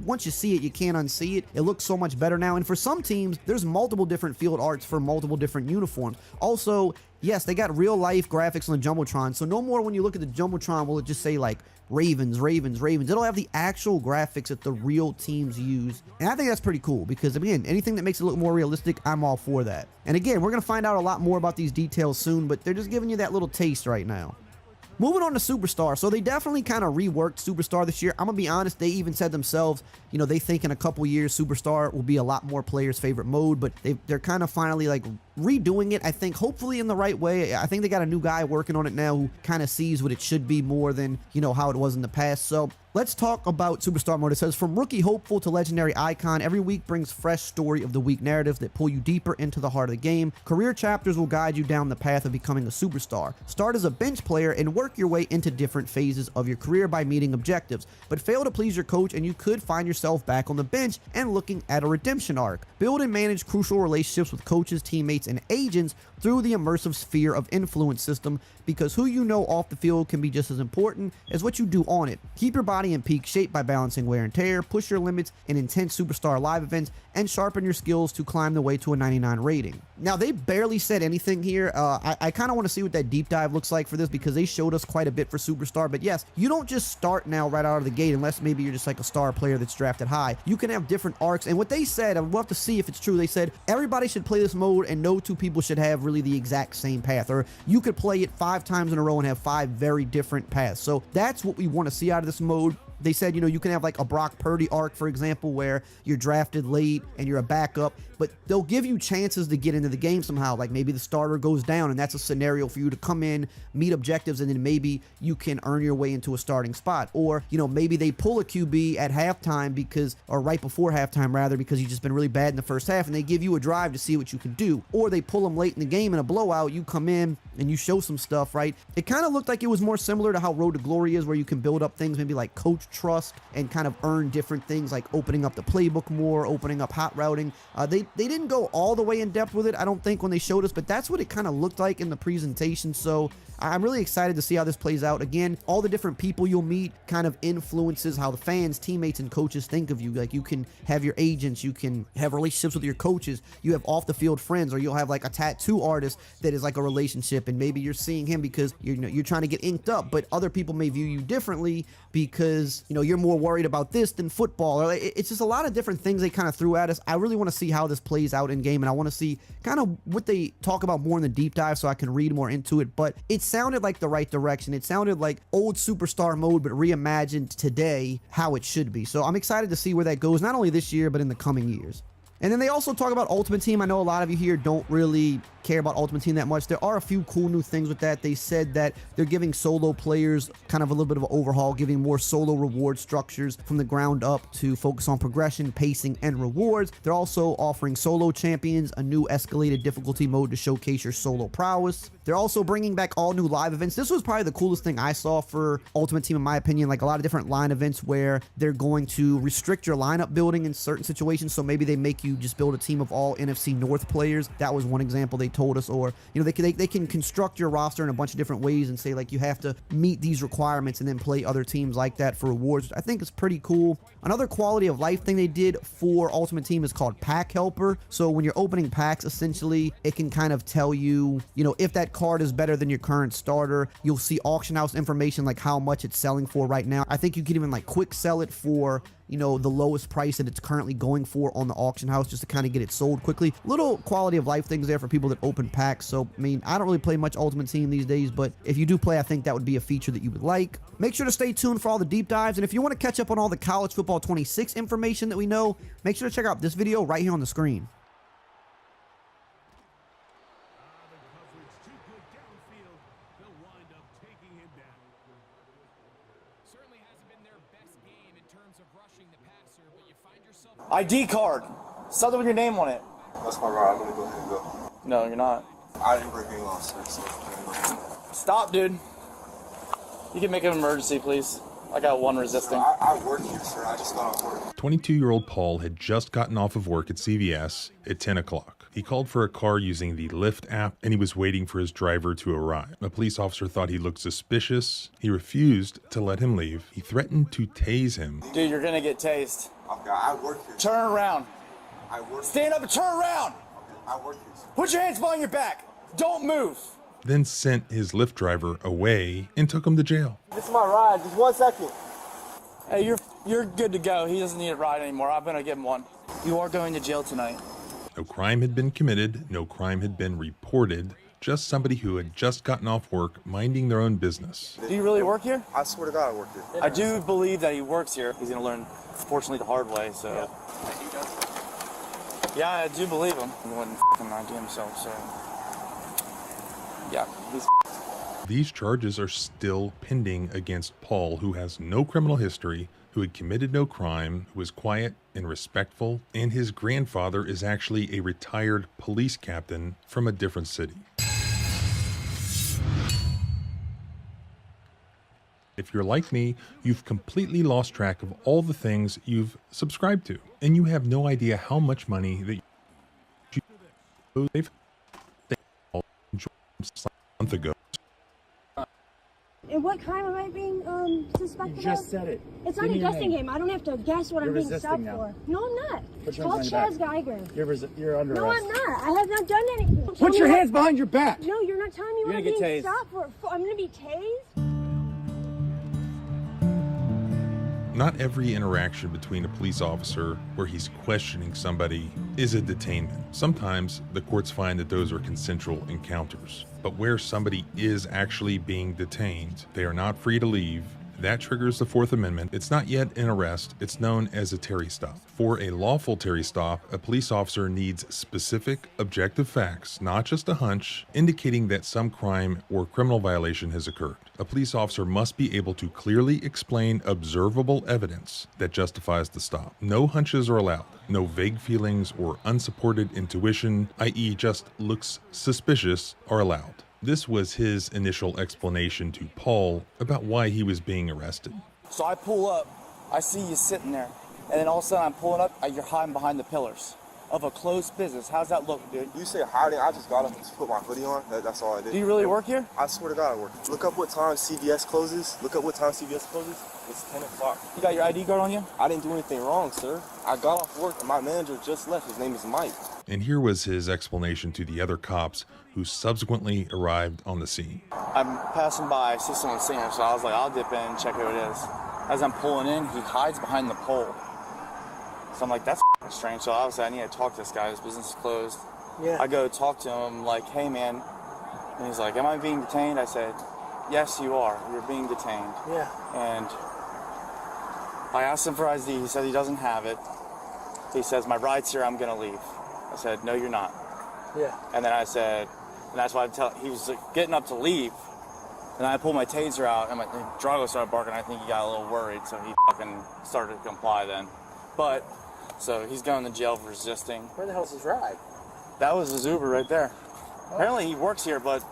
Once you see it, you can't unsee it. It looks so much better now. And for some teams, there's multiple different field arts for multiple different uniforms. Also, yes, they got real life graphics on the Jumbotron. So no more when you look at the Jumbotron will it just say like Ravens, Ravens, Ravens. It'll have the actual graphics that the real teams use. And I think that's pretty cool because, again, anything that makes it look more realistic, I'm all for that. And again, we're going to find out a lot more about these details soon, but they're just giving you that little taste right now. Moving on to Superstar. So they definitely kind of reworked Superstar this year. I'm going to be honest, they even said themselves, you know, they think in a couple years Superstar will be a lot more players' favorite mode, but they're kind of finally like redoing it, I think, hopefully in the right way. I think they got a new guy working on it now who kind of sees what it should be more than, you know, how it was in the past. So let's talk about Superstar mode. It says, from rookie hopeful to legendary icon, every week brings fresh story of the week narratives that pull you deeper into the heart of the game. Career chapters will guide you down the path of becoming a superstar. Start as a bench player and work your way into different phases of your career by meeting objectives, but fail to please your coach and you could find yourself back on the bench and looking at a redemption arc. Build and manage crucial relationships with coaches, teammates, and agents through the immersive sphere of influence system, because who you know off the field can be just as important as what you do on it. Keep your body in peak shape by balancing wear and tear, push your limits in intense Superstar live events, and sharpen your skills to climb the way to a 99 rating. Now, they barely said anything here. I kind of want to see what that deep dive looks like for this, because they showed us quite a bit for Superstar. But yes, you don't just start now right out of the gate, unless maybe you're just like a star player that's drafted high. You can have different arcs. And what they said, I would love to see if it's true, they said everybody should play this mode and no two people should have really the exact same path, or you could play it 5 times in a row and have 5 very different paths. So that's what we want to see out of this mode. They said, you know, you can have like a Brock Purdy arc, for example, where you're drafted late and you're a backup, but they'll give you chances to get into the game somehow. Like maybe the starter goes down and that's a scenario for you to come in, meet objectives, and then maybe you can earn your way into a starting spot. Or, you know, maybe they pull a QB at halftime or right before halftime rather, because you've just been really bad in the first half, and they give you a drive to see what you can do. Or they pull them late in the game in a blowout, you come in and you show some stuff, right? It kind of looked like it was more similar to how Road to Glory is, where you can build up things maybe like coach trust and kind of earn different things like opening up the playbook more, opening up hot routing. They didn't go all the way in depth with it, I don't think, when they showed us, but that's what it kind of looked like in the presentation. So I'm really excited to see how this plays out. Again, all the different people you'll meet kind of influences how the fans, teammates, and coaches think of you. Like you can have your agents, you can have relationships with your coaches, you have off the field friends, or you'll have like a tattoo artist that is like a relationship, and maybe you're seeing him because you're trying to get inked up, but other people may view you differently because, you know, you're more worried about this than football. Or it's just a lot of different things they kind of threw at us. I really want to see how this plays out in game, and I want to see kind of what they talk about more in the deep dive so I can read more into it. But it sounded like the right direction. It sounded like old Superstar mode, but reimagined today how it should be. So I'm excited to see where that goes, not only this year, but in the coming years. And then they also talk about Ultimate Team. I know a lot of you here don't really care about Ultimate Team that much. There are a few cool new things with that. They said that they're giving solo players kind of a little bit of an overhaul, giving more solo reward structures from the ground up to focus on progression, pacing, and rewards. They're also offering solo champions, a new escalated difficulty mode to showcase your solo prowess. They're also bringing back all new live events. This was probably the coolest thing I saw for Ultimate Team, in my opinion. Like a lot of different line events where they're going to restrict your lineup building in certain situations. So maybe they make you you just build a team of all NFC North players. That was one example they told us. Or, you know, they can construct your roster in a bunch of different ways and say, like, you have to meet these requirements and then play other teams like that for rewards. I think it's pretty cool. Another quality of life thing they did for Ultimate Team is called Pack Helper. So when you're opening packs, essentially, it can kind of tell you, you know, if that card is better than your current starter. You'll see auction house information, like how much it's selling for right now. I think you can even like quick sell it for, you know, the lowest price that it's currently going for on the auction house, just to kind of get it sold quickly. Little quality of life things there for people that open packs. So, I mean, I don't really play much Ultimate Team these days, but if you do play, I think that would be a feature that you would like. Make sure to stay tuned for all the deep dives. And if you want to catch up on all the College Football 26 information that we know, make sure to check out this video right here on the screen. ID card. Something with your name on it. That's my ride. I'm gonna go ahead and go. No, you're not. I didn't break any laws, sir. So Stop, dude. You can make an emergency, please. I got one resisting. I work here, sir. I just got off work. 22-year-old Paul had just gotten off of work at CVS at 10 o'clock. He called for a car using the Lyft app, and he was waiting for his driver to arrive. A police officer thought he looked suspicious. He refused to let him leave. He threatened to tase him. Dude, you're gonna get tased. Okay, I work here. Turn around. I work. Stand up and turn around. Okay, I work here, sir. Put your hands behind your back. Don't move. Then sent his Lyft driver away and took him to jail. This is my ride. Just 1 second. Hey, you're good to go. He doesn't need a ride anymore. I'm gonna give him one. You are going to jail tonight. No crime had been committed. No crime had been reported. Just somebody who had just gotten off work, minding their own business. Do you really work here? I swear to God, I work here. I do believe that he works here. He's gonna learn, fortunately, the hard way. So. Yeah, I do believe him. He wouldn't f***ing ID himself. So. Yeah, he's. These charges are still pending against Paul, who has no criminal history, who had committed no crime, who was quiet and respectful, and his grandfather is actually a retired police captain from a different city. If you're like me, you've completely lost track of all the things you've subscribed to, and you have no idea how much money that they've a month ago. And what crime am I being suspected You just of? said it. It's Give not me a your guessing name. game. I don't have to guess what You're I'm being resisting stopped now. for. No, I'm not. Put your Call hands behind Chaz your Geiger. You're under No, arrest. I'm not. I have not done anything. Tell Put me your what- hands behind your back. No, you're not telling me You're what I'm gonna get being tased. stopped for. I'm going to be tased? Not every interaction between a police officer where he's questioning somebody is a detainment. Sometimes the courts find that those are consensual encounters. But where somebody is actually being detained, they are not free to leave. That triggers the Fourth Amendment. It's not yet an arrest. It's known as a Terry stop. For a lawful Terry stop, a police officer needs specific, objective facts, not just a hunch, indicating that some crime or criminal violation has occurred. A police officer must be able to clearly explain observable evidence that justifies the stop. No hunches are allowed. No vague feelings or unsupported intuition, i.e. just looks suspicious, are allowed. This was his initial explanation to Paul about why he was being arrested. So I pull up, I see you sitting there, and then all of a sudden I'm pulling up, you're hiding behind the pillars of a closed business. How's that look, dude? You say hiding, I just got up and just put my hoodie on. That's all I did. Do you really work here? I swear to God, I work here. Look up what time CVS closes. Look up what time CVS closes. It's 10 o'clock. You got your ID card on you? I didn't do anything wrong, sir. I got off work and my manager just left. His name is Mike. And here was his explanation to the other cops who subsequently arrived on the scene. I'm passing by, I see someone sitting here, so I was like, I'll dip in and check who it is. As I'm pulling in, he hides behind the pole. So I'm like, that's strange. So obviously I need to talk to this guy. His business is closed. Yeah. I go talk to him like, hey man. And he's like, am I being detained? I said, yes, you are. You're being detained. Yeah. And I asked him for ID. He said he doesn't have it. He says, my ride's here, I'm gonna leave. I said, no, you're not. Yeah. And then I said, and that's why he was like, getting up to leave. And I pulled my taser out, and Drago started barking. I think he got a little worried, so he fucking started to comply then. But, so he's going to jail for resisting. Where the hell's his ride? That was his Uber right there. Apparently he works here, but,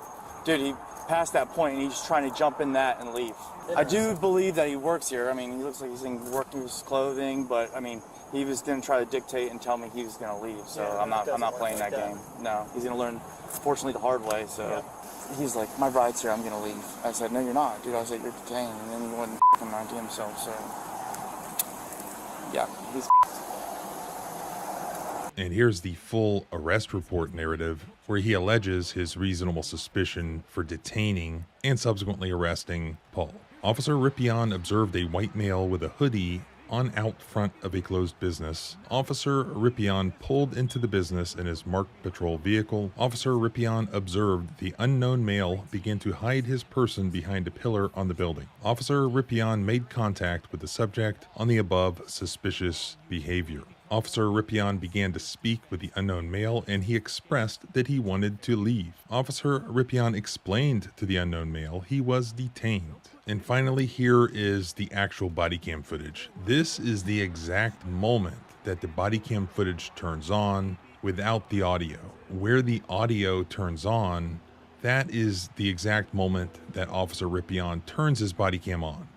dude, past that point and he's trying to jump in that and leave. I do believe that he works here. I mean, he looks like he's in workers' clothing, but I mean, he was going to try to dictate and tell me he was going to leave. So I'm not playing that game. No, he's going to learn, fortunately, the hard way. So he's like, my ride's here. I'm going to leave. I said, no, you're not, dude. I said, you're detained. And then he wouldn't mind to himself. So yeah, he's. And here's the full arrest report narrative where he alleges his reasonable suspicion for detaining and subsequently arresting Paul. Officer Ripion observed a white male with a hoodie on out front of a closed business. Officer Ripion pulled into the business in his marked patrol vehicle. Officer Ripion observed the unknown male begin to hide his person behind a pillar on the building. Officer Ripion made contact with the subject on the above suspicious behavior. Officer Ripion began to speak with the unknown male and he expressed that he wanted to leave. Officer Ripion explained to the unknown male he was detained. And finally, here is the actual body cam footage. This is the exact moment that the body cam footage turns on without the audio. Where the audio turns on, that is the exact moment that Officer Ripion turns his body cam on.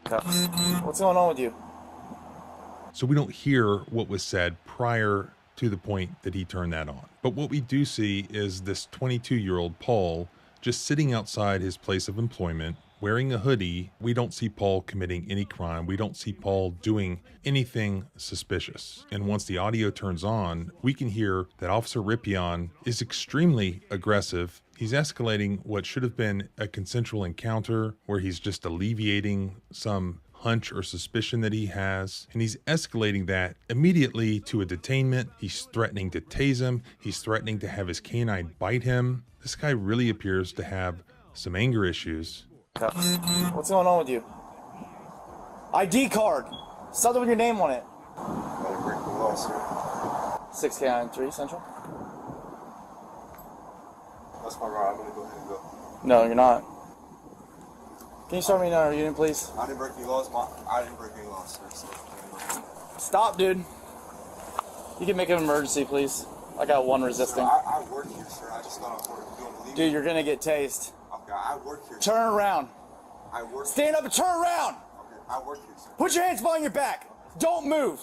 What's going on with you? So we don't hear what was said prior to the point that he turned that on. But what we do see is this 22-year-old Paul just sitting outside his place of employment, wearing a hoodie. We don't see Paul committing any crime. We don't see Paul doing anything suspicious. And once the audio turns on, we can hear that Officer Ripion is extremely aggressive. He's escalating what should have been a consensual encounter where he's just alleviating some hunch or suspicion that he has, and he's escalating that immediately to a detainment. He's threatening to tase him. He's threatening to have his canine bite him. This guy really appears to have some anger issues. What's going on with you? ID card. Something with your name on it. 6K93 Central. That's my ride. I'm gonna go ahead and go. No, you're not. Can you start me another unit, please? I didn't break any laws. I didn't break any laws, sir. So Stop, dude. You can make an emergency, please. I got one resisting. Sir, I work here, sir. I just got off work. You don't believe Dude, me? you're gonna get tased. Okay, I work here. Turn around. I work. Stand up and turn around. Okay, I work here, sir. Put your hands behind your back. Don't move.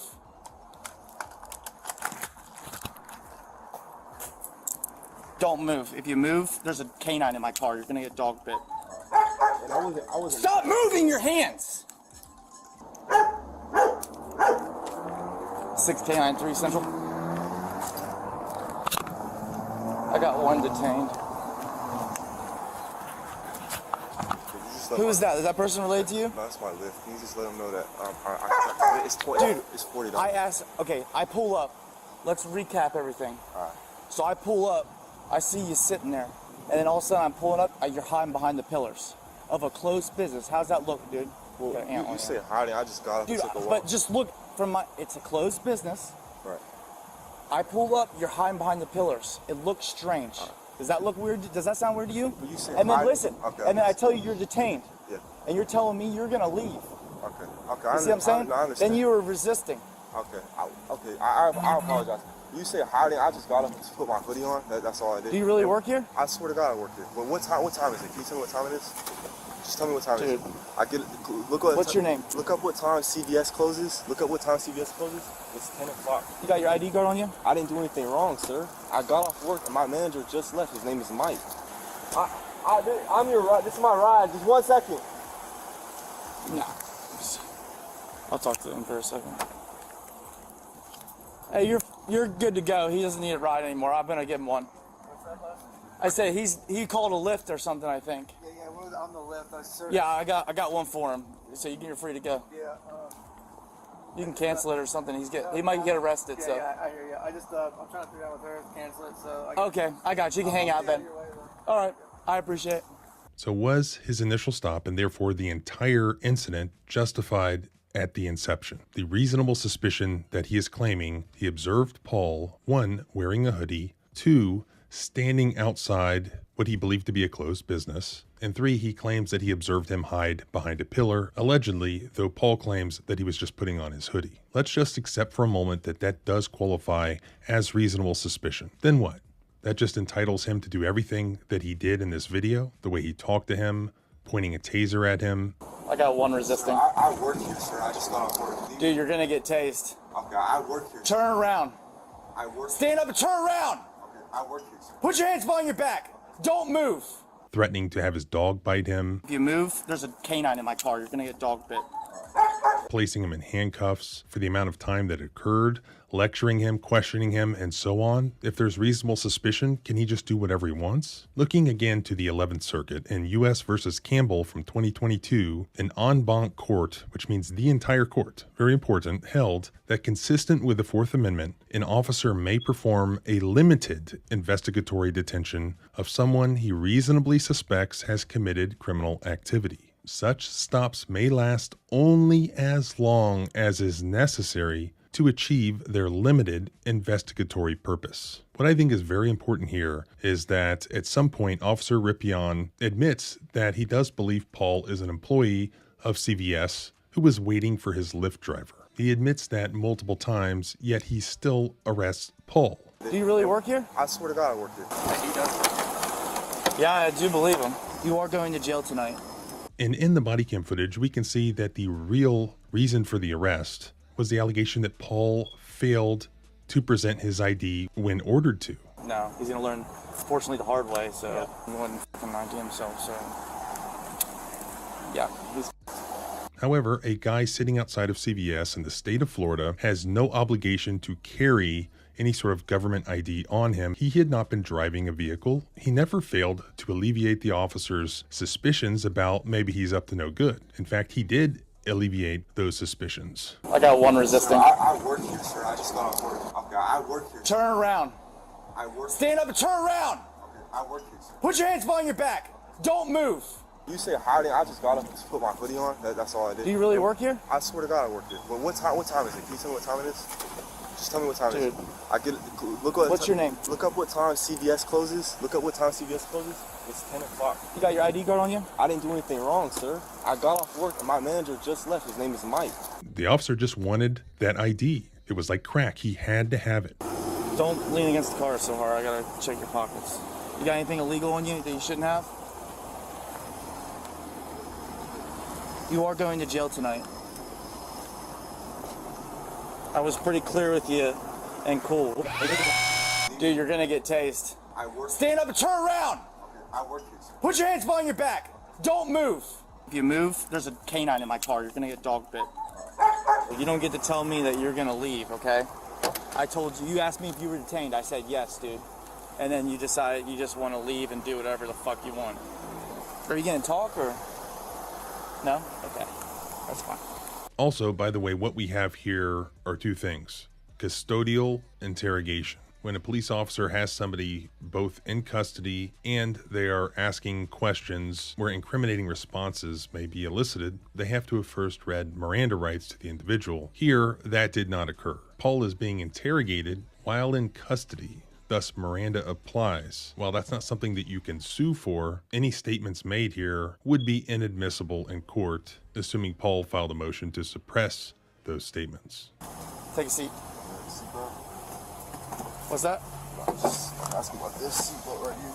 Don't move. If you move, there's a canine in my car. You're gonna get dog bit. And I wasn't. Stop moving your hands. 6K93 Central. I got one detained. Who is that? Is that person related to you? No, that's my lift. Can you just let them know that it's Dude, it's $40. I asked. Okay, I pull up. Let's recap everything. All right. So I pull up. I see you sitting there, and then all of a sudden I'm pulling up. You're hiding behind the pillars of a closed business. How's that look, dude? Well, you say hiding. I just got up Dude, and took a walk. but just look from my. It's a closed business. Right. I pull up. You're hiding behind the pillars. It looks strange. Does that look weird? Does that sound weird to you? Well, you say and then hiding. listen. Okay, and then I tell you you're detained. Yeah. And you're telling me you're gonna leave. Okay. Okay. You see what I'm saying? I understand. Then you were resisting. Okay. I apologize. You say hiding. I just got up to put my hoodie on. That's all I did. Do you really work here? I swear to God, I work here. But what time is it? Can you tell me what time it is? Just tell me what time it is. I get it. What's your name? Look up what time CVS closes. Look up what time CVS closes. It's 10 o'clock. You got your ID card on you? I didn't do anything wrong, sir. I got off work and my manager just left. His name is Mike. I'm your ride. This is my ride. Just 1 second. No. I'll talk to him for a second. Hey, you're good to go. He doesn't need a ride anymore. I'm gonna give him one. I said he called a lift or something, I think. Yeah, well, I'm the left. Yeah, I got one for him. So you're free to go. Yeah. You can cancel it or something. He might get arrested. Yeah, so. yeah, I hear you. I just I'm trying to figure out with her to cancel it. So. Okay, I got you. You can hang out then. All right, I appreciate it. So was his initial stop and therefore the entire incident justified at the inception? The reasonable suspicion that he is claiming he observed Paul, 1, wearing a hoodie, 2, standing outside what he believed to be a closed business, and 3, he claims that he observed him hide behind a pillar, allegedly, though Paul claims that he was just putting on his hoodie. Let's just accept for a moment that that does qualify as reasonable suspicion. Then what? That just entitles him to do everything that he did in this video, the way he talked to him, pointing a taser at him. I got one resisting. I work here, sir. I just got off work. Dude, you're gonna get tased. Okay, I work here. Turn around. I work. Stand up and turn around. Okay, I work here, sir. Put your hands behind your back. Don't move. Threatening to have his dog bite him. If you move, there's a canine in my car. You're gonna get dog bit. Placing him in handcuffs for the amount of time that occurred, lecturing him, questioning him, and so on. If there's reasonable suspicion, can he just do whatever he wants? Looking again to the 11th Circuit in U.S. versus Campbell from 2022, an en banc court, which means the entire court, very important, held that consistent with the Fourth Amendment, an officer may perform a limited investigatory detention of someone he reasonably suspects has committed criminal activity. Such stops may last only as long as is necessary to achieve their limited investigatory purpose. What I think is very important here is that at some point, Officer Ripion admits that he does believe Paul is an employee of CVS who was waiting for his Lyft driver. He admits that multiple times, yet he still arrests Paul. Do you really work here? I swear to God, I work here. Yeah, I do believe him. You are going to jail tonight. And in the body cam footage, we can see that the real reason for the arrest was the allegation that Paul failed to present his ID when ordered to. No, he's gonna learn, fortunately, the hard way, so he wouldn't fucking ID himself, so. Yeah, he's. However, a guy sitting outside of CVS in the state of Florida has no obligation to carry any sort of government ID on him. He had not been driving a vehicle. He never failed to alleviate the officer's suspicions about maybe he's up to no good. In fact, he did alleviate those suspicions. I got one resisting. I work here, sir. I just got off work. Okay, I work here. Turn around. I work. Stand up and turn around. Okay, I work here, sir. Put your hands behind your back. Don't move. You say hiding. I just got up and put my hoodie on. That's all I did. Do you really work here? I swear to God, I work here. But what time is it? Can you tell me what time it is? Just tell me what time it is. I get it. Look what. What's your name? Look up what time CVS closes. Look up what time CVS closes. It's 10 o'clock. You got your ID card on you? I didn't do anything wrong, sir. I got off work and my manager just left. His name is Mike. The officer just wanted that ID. It was like crack. He had to have it. Don't lean against the car so hard. I gotta check your pockets. You got anything illegal on you that you shouldn't have? You are going to jail tonight. I was pretty clear with you and cool. Dude, you're gonna get tased. I work. Stand up and turn around. Okay, I work here, sir. Put your hands behind your back. Don't move. If you move, there's a canine in my car. You're gonna get dog bit. You don't get to tell me that you're gonna leave, okay? I told you, you asked me if you were detained. I said yes, dude. And then you decided you just want to leave and do whatever the fuck you want. Are you gonna talk or? No? Okay. That's fine. Also, by the way, what we have here are two things. Custodial interrogation. When a police officer has somebody both in custody and they are asking questions where incriminating responses may be elicited, they have to have first read Miranda rights to the individual. Here, that did not occur. Paul is being interrogated while in custody. Thus, Miranda applies. While that's not something that you can sue for, any statements made here would be inadmissible in court, assuming Paul filed a motion to suppress those statements. Take a seat. What's that? I'm just asking about this seatbelt right here.